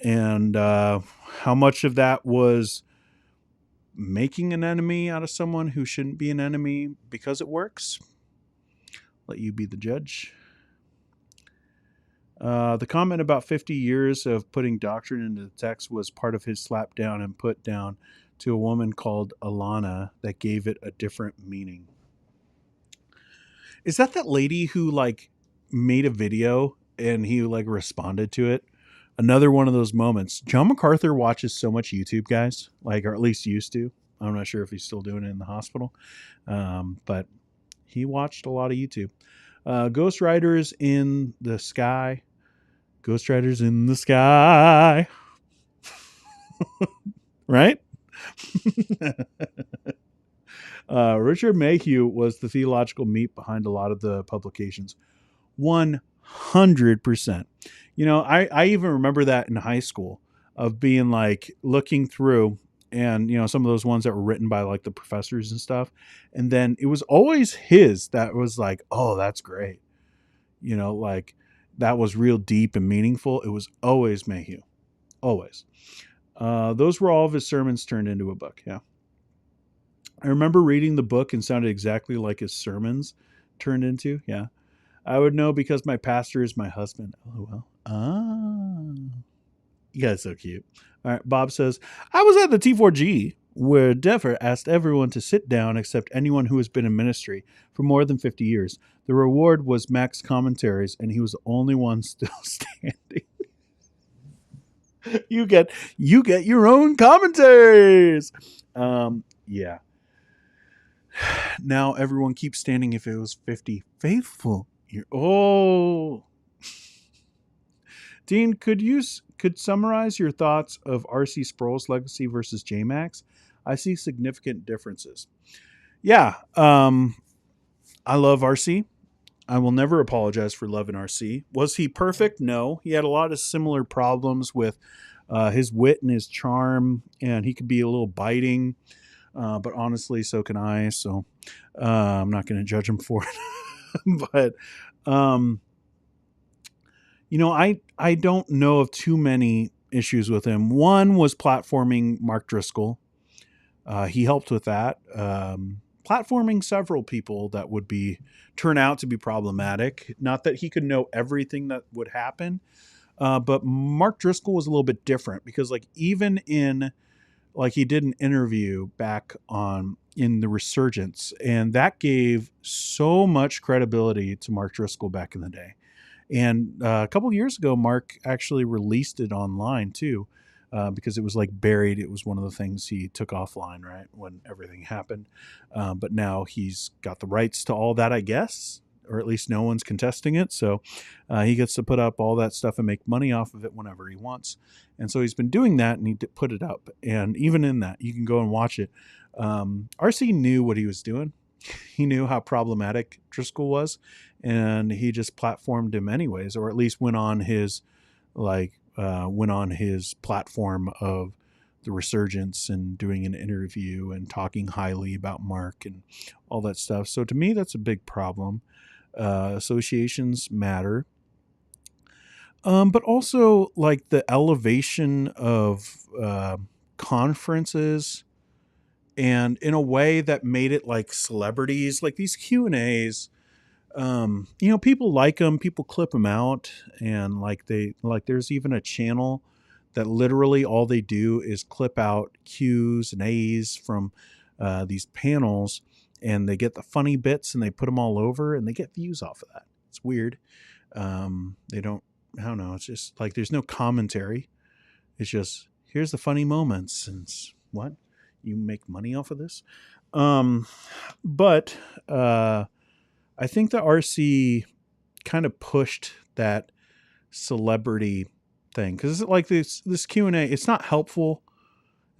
And how much of that was making an enemy out of someone who shouldn't be an enemy because it works? Let you be the judge. The comment about 50 years of putting doctrine into the text was part of his slap down and put down to a woman called Alana that gave it a different meaning. Is that lady who like made a video and he like responded to it? Another one of those moments. John MacArthur watches so much YouTube, guys, like, or at least used to. I'm not sure if he's still doing it in the hospital, but he watched a lot of YouTube. Ghost Riders in the Sky. Ghost Riders in the Sky. Right? Richard Mayhew was the theological meat behind a lot of the publications. 100%. You know, I even remember that in high school of being like looking through and, you know, some of those ones that were written by like the professors and stuff. And then it was always his that was like, oh, that's great. You know, like that was real deep and meaningful. It was always Mayhew. Always. Those were all of his sermons turned into a book. Yeah. I remember reading the book and sounded exactly like his sermons turned into. Yeah. I would know because my pastor is my husband. Oh, well. Ah. You guys are so cute. All right. Bob says, I was at the T4G where Dever asked everyone to sit down except anyone who has been in ministry for more than 50 years. The reward was Mac's commentaries, and he was the only one still standing. you get your own commentaries. Yeah. Now everyone keeps standing if it was 50 faithful. Oh. Dean, could summarize your thoughts of R.C. Sproul's legacy versus J-Max? I see significant differences. Yeah, I love R.C. I will never apologize for loving R.C. Was he perfect? No. He had a lot of similar problems with his wit and his charm, and he could be a little biting. But honestly, so can I. So I'm not going to judge him for it. But you know, I don't know of too many issues with him. One was platforming Mark Driscoll. He helped with that. Platforming several people that would turn out to be problematic. Not that he could know everything that would happen, but Mark Driscoll was a little bit different because, like, even in like he did an interview back on in the Resurgence, and that gave so much credibility to Mark Driscoll back in the day. And a couple of years ago, Mark actually released it online too, because it was like buried. It was one of the things he took offline, right, when everything happened. But now he's got the rights to all that, I guess, or at least no one's contesting it. So he gets to put up all that stuff and make money off of it whenever he wants. And so he's been doing that, and he put it up. And even in that, you can go and watch it. RC knew what he was doing. He knew how problematic Driscoll was, and he just platformed him anyways, or at least went on his platform of the Resurgence and doing an interview and talking highly about Mark and all that stuff. So to me, that's a big problem. Associations matter. But also like the elevation of conferences, and in a way that made it like celebrities, like these Q&As, you know, people like them, people clip them out, and there's even a channel that literally all they do is clip out Q's and A's from these panels, and they get the funny bits and they put them all over, and they get views off of that. It's weird. They don't, I don't know. It's just like, there's no commentary. It's just, here's the funny moments, and what, you make money off of this. But I think that RC kind of pushed that celebrity thing, because like this Q&A, it's not helpful.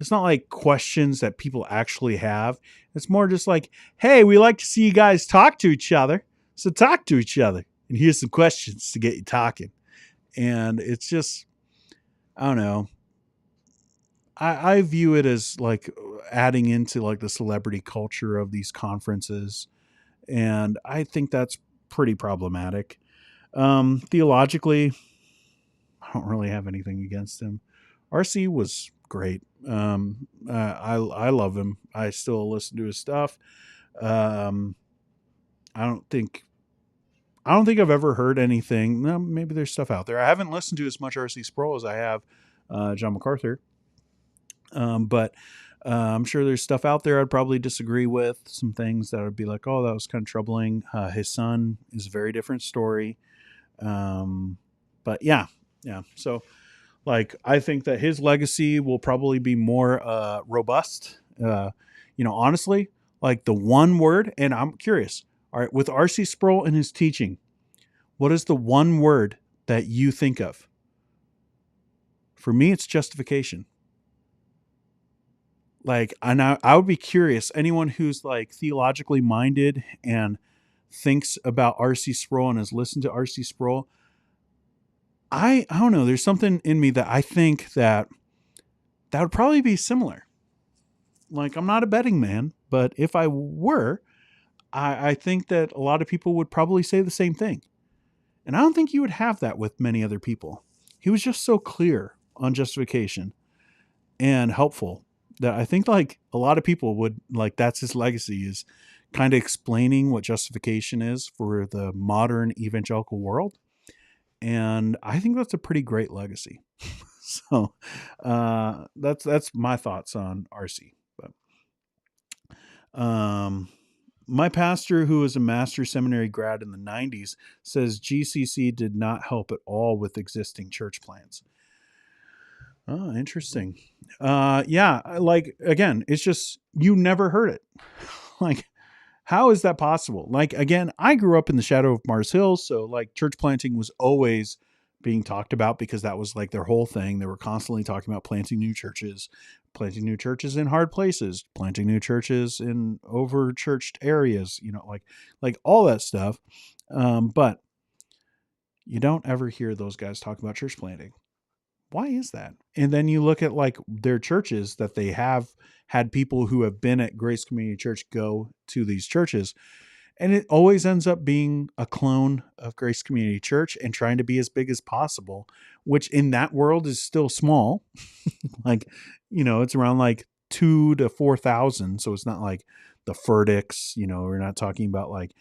It's not like questions that people actually have. It's more just like, hey, we like to see you guys talk to each other, so talk to each other, and here's some questions to get you talking. And it's just, I don't know. I view it as like adding into like the celebrity culture of these conferences, and I think that's pretty problematic. Theologically, I don't really have anything against him. RC was great. I love him. I still listen to his stuff. Um, I don't think I've ever heard anything. No, maybe there's stuff out there. I haven't listened to as much RC Sproul as I have John MacArthur. But I'm sure there's stuff out there I'd probably disagree with. Some things that would be like, oh, that was kind of troubling. His son is a very different story. But yeah. So, like, I think that his legacy will probably be more robust. Honestly, like the one word, and I'm curious. All right, with R.C. Sproul and his teaching, what is the one word that you think of? For me, it's justification. Like, and I would be curious, anyone who's like theologically minded and thinks about R.C. Sproul and has listened to R.C. Sproul, I don't know. There's something in me that I think that would probably be similar. Like, I'm not a betting man, but if I were, I think that a lot of people would probably say the same thing. And I don't think you would have that with many other people. He was just so clear on justification and helpful that I think like a lot of people would like, that's his legacy, is kind of explaining what justification is for the modern evangelical world. And I think that's a pretty great legacy. So that's my thoughts on RC. But my pastor, who was a master's seminary grad in the 90s, says GCC did not help at all with existing church plans. Oh, interesting. Yeah, like, again, it's just, you never heard it. Like, how is that possible? Like, again, I grew up in the shadow of Mars Hill, so like church planting was always being talked about because that was like their whole thing. They were constantly talking about planting new churches in hard places, planting new churches in over churched areas, like all that stuff. But you don't ever hear those guys talk about church planting. Why is that? And then you look at like their churches that they have had people who have been at Grace Community Church go to these churches, and it always ends up being a clone of Grace Community Church and trying to be as big as possible, which in that world is still small. Like, it's around like 2,000 to 4,000. So it's not like the Ferdix, we're not talking about like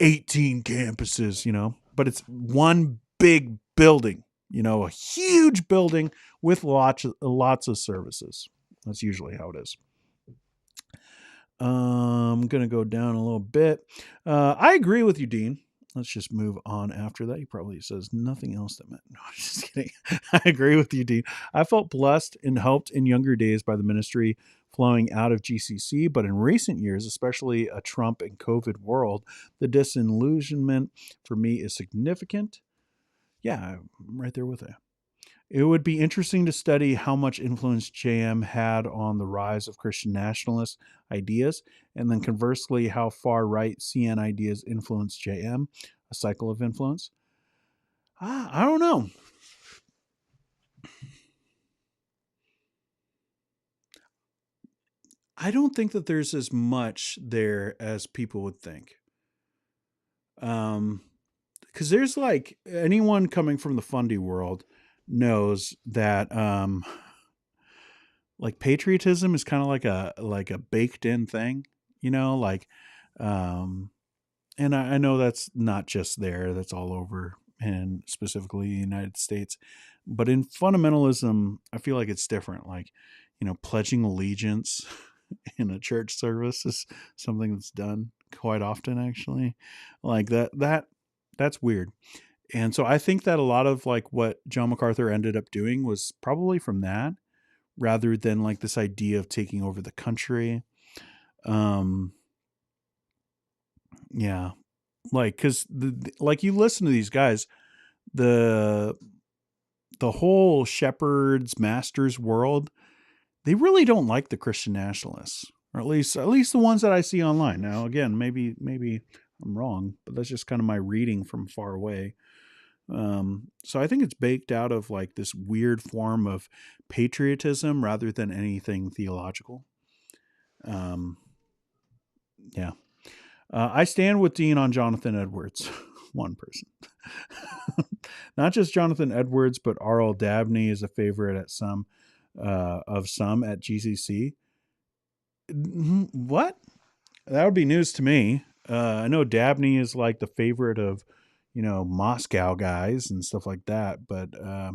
18 campuses, but it's one big building. A huge building with lots of services. That's usually how it is. I'm going to go down a little bit. I agree with you, Dean. Let's just move on after that. He probably says nothing else that meant. No, I'm just kidding. I agree with you, Dean. I felt blessed and helped in younger days by the ministry flowing out of GCC, but in recent years, especially a Trump and COVID world, the disillusionment for me is significant. Yeah, I'm right there with it. It would be interesting to study how much influence JM had on the rise of Christian nationalist ideas, and then conversely, how far right CN ideas influenced JM, a cycle of influence. I don't know. I don't think that there's as much there as people would think. Because there's like, anyone coming from the fundy world knows that like patriotism is kind of like a baked in thing, like and I know that's not just there, that's all over, and specifically the United States. But in fundamentalism, I feel like it's different. Like, pledging allegiance in a church service is something that's done quite often, actually. Like that's weird. And so I think that a lot of like what John MacArthur ended up doing was probably from that, rather than like this idea of taking over the country. Um, yeah, like because like you listen to these guys, the the whole shepherds masters world, they really don't like the Christian nationalists, or at least the ones that I see online. Now, again, maybe I'm wrong, but that's just kind of my reading from far away. So I think it's baked out of like this weird form of patriotism rather than anything theological. Um, yeah. I stand with Dean on Jonathan Edwards. One person. Not just Jonathan Edwards, but R.L. Dabney is a favorite at some at GCC. What? That would be news to me. I know Dabney is like the favorite of, Moscow guys and stuff like that, but I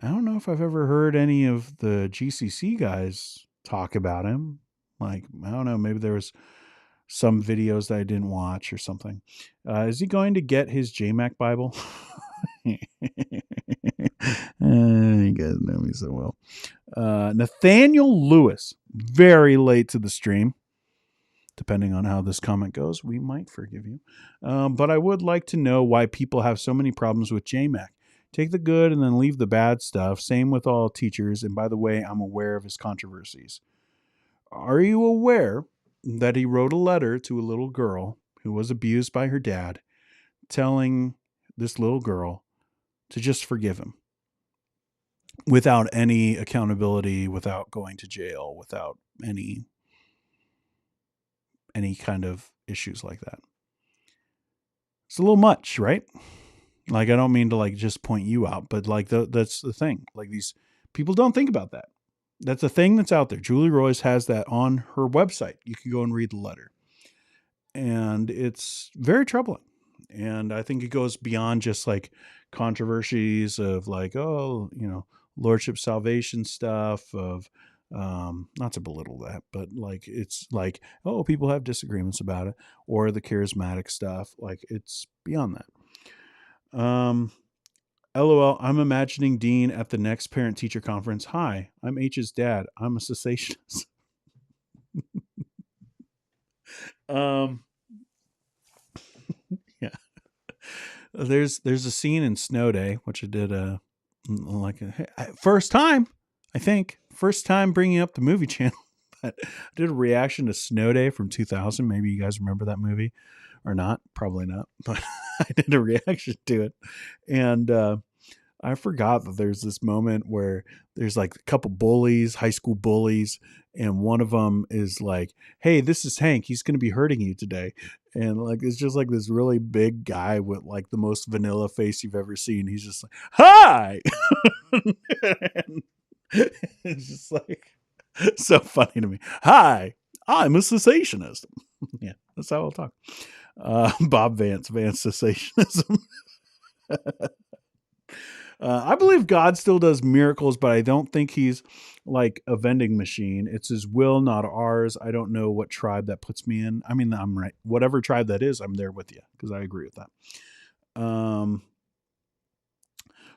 don't know if I've ever heard any of the GCC guys talk about him. Like, I don't know, maybe there was some videos that I didn't watch or something. Is he going to get his JMac Bible? You guys know me so well. Nathaniel Lewis, very late to the stream. Depending on how this comment goes, we might forgive you. But I would like to know why people have so many problems with JMac. Take the good and then leave the bad stuff. Same with all teachers. And by the way, I'm aware of his controversies. Are you aware that he wrote a letter to a little girl who was abused by her dad, telling this little girl to just forgive him without any accountability, without going to jail, without any kind of issues like that? It's a little much, right? Like, I don't mean to like just point you out, but like that's the thing. Like, these people don't think about that. That's a thing that's out there. Julie Royce has that on her website. You can go and read the letter. And it's very troubling. And I think it goes beyond just like controversies of like, lordship salvation stuff, of not to belittle that, but like it's like, oh, people have disagreements about it, or the charismatic stuff. Like, it's beyond that. LOL, I'm imagining Dean at the next parent teacher conference. Hi, I'm H's dad. I'm a cessationist. Yeah. There's a scene in Snow Day, which I did first time bringing up the movie channel. But I did a reaction to Snow Day from 2000. Maybe you guys remember that movie or not. Probably not, but I did a reaction to it. And I forgot that there's this moment where there's like a couple bullies, high school bullies, and one of them is like, "Hey, this is Hank. He's going to be hurting you today." And like, it's just like this really big guy with like the most vanilla face you've ever seen. He's just like, "Hi." And it's just like so funny to me. "Hi, I'm a cessationist." Yeah, that's how I'll talk. Bob Vance cessationism. I believe God still does miracles, but I don't think he's like a vending machine. It's his will, not ours. I don't know what tribe that puts me in. I mean, I'm right. Whatever tribe that is, I'm there with you because I agree with that.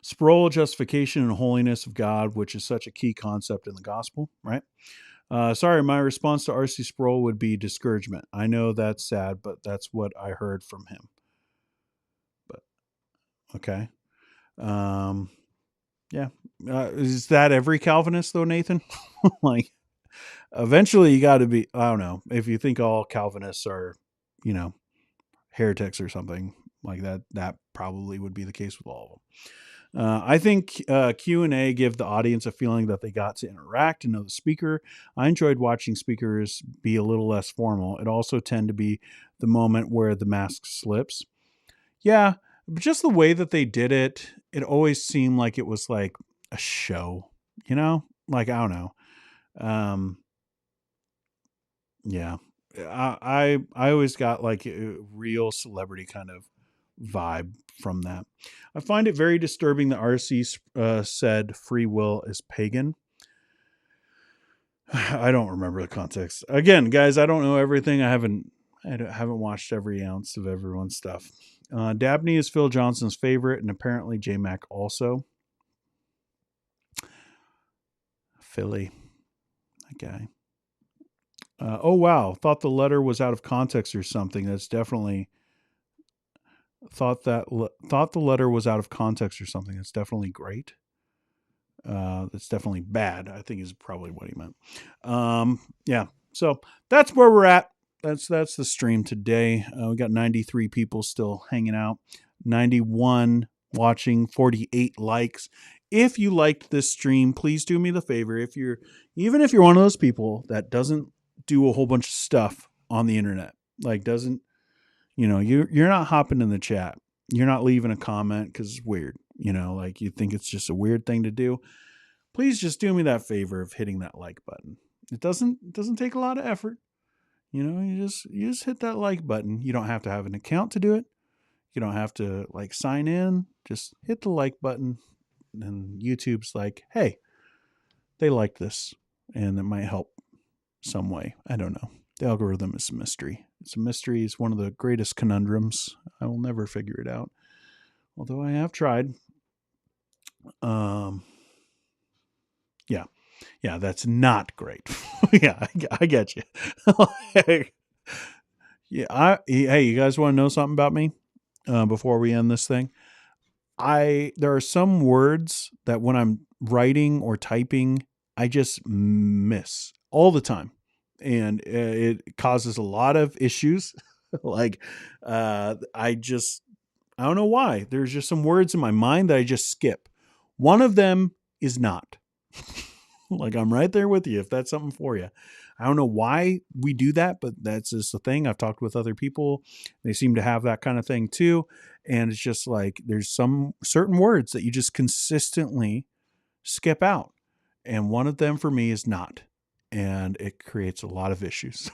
Sproul, justification and holiness of God, which is such a key concept in the gospel, right? Sorry, my response to R.C. Sproul would be discouragement. I know that's sad, but that's what I heard from him. But okay. Yeah. Is that every Calvinist though, Nathan? Like, eventually you got to be, I don't know, if you think all Calvinists are, heretics or something like that, that probably would be the case with all of them. I think Q&A give the audience a feeling that they got to interact and know the speaker. I enjoyed watching speakers be a little less formal. It also tend to be the moment where the mask slips. Yeah, but just the way that they did it, it always seemed like it was like a show, Like, I don't know. Yeah, I always got like a real celebrity kind of vibe from that. I find it very disturbing that RC said free will is pagan. I don't remember the context. Again, guys, I don't know everything. I haven't watched every ounce of everyone's stuff. Dabney is Phil Johnson's favorite, and apparently J Mac also. Philly, that guy. Oh wow! Thought the letter was out of context or something. That's definitely thought the letter was out of context or something. That's definitely great. That's definitely bad, I think is probably what he meant. Yeah. So that's where we're at. That's the stream today. We got 93 people still hanging out, 91 watching, 48 likes. If you liked this stream, please do me the favor. Even if you're one of those people that doesn't do a whole bunch of stuff on the internet, like doesn't, you're not hopping in the chat. You're not leaving a comment because it's weird. Like you think it's just a weird thing to do. Please just do me that favor of hitting that like button. It doesn't take a lot of effort. You just hit that like button. You don't have to have an account to do it. You don't have to like sign in. Just hit the like button, and YouTube's like, hey, they like this, and it might help some way. I don't know. The algorithm is a mystery. It's a mystery. It's one of the greatest conundrums. I will never figure it out. Although I have tried. Yeah, that's not great. Yeah, I get you. Yeah, hey, you guys want to know something about me before we end this thing? There are some words that when I'm writing or typing, I just miss all the time, and it causes a lot of issues. Like, I don't know why. There's just some words in my mind that I just skip. One of them is not. Like, I'm right there with you if that's something for you. I don't know why we do that, but that's just a thing. I've talked with other people. They seem to have that kind of thing too. And it's just like there's some certain words that you just consistently skip out. And one of them for me is not. And it creates a lot of issues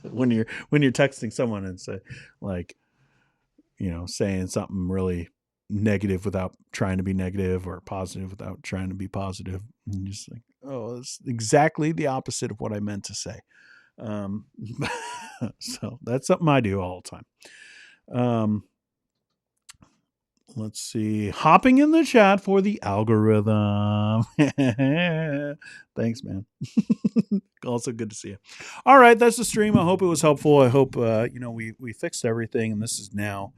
when you're texting someone and say like, saying something really negative without trying to be negative or positive without trying to be positive. And just like, oh, it's exactly the opposite of what I meant to say. So that's something I do all the time. Let's see. Hopping in the chat for the algorithm. Thanks, man. Also good to see you. All right, that's the stream. I hope it was helpful. I hope we fixed everything, and this is now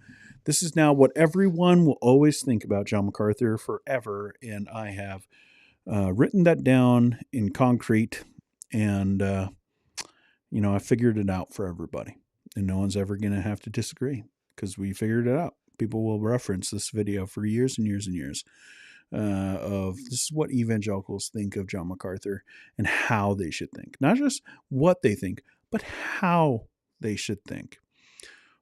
what everyone will always think about John MacArthur forever. And I have written that down in concrete, and I figured it out for everybody, and no one's ever going to have to disagree because we figured it out. People will reference this video for years and years and years of this is what evangelicals think of John MacArthur and how they should think. Not just what they think, but how they should think.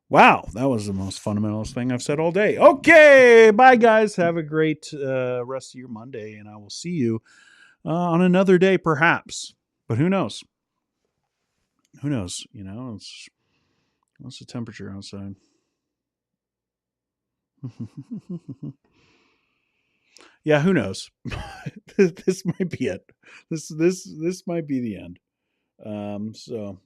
Wow, that was the most fundamentalist thing I've said all day. Okay, bye guys. Have a great rest of your Monday, and I will see you on another day, perhaps. But who knows? Who knows? What's the temperature outside? Yeah, who knows? This might be it. This might be the end. So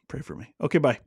pray for me. Okay, bye.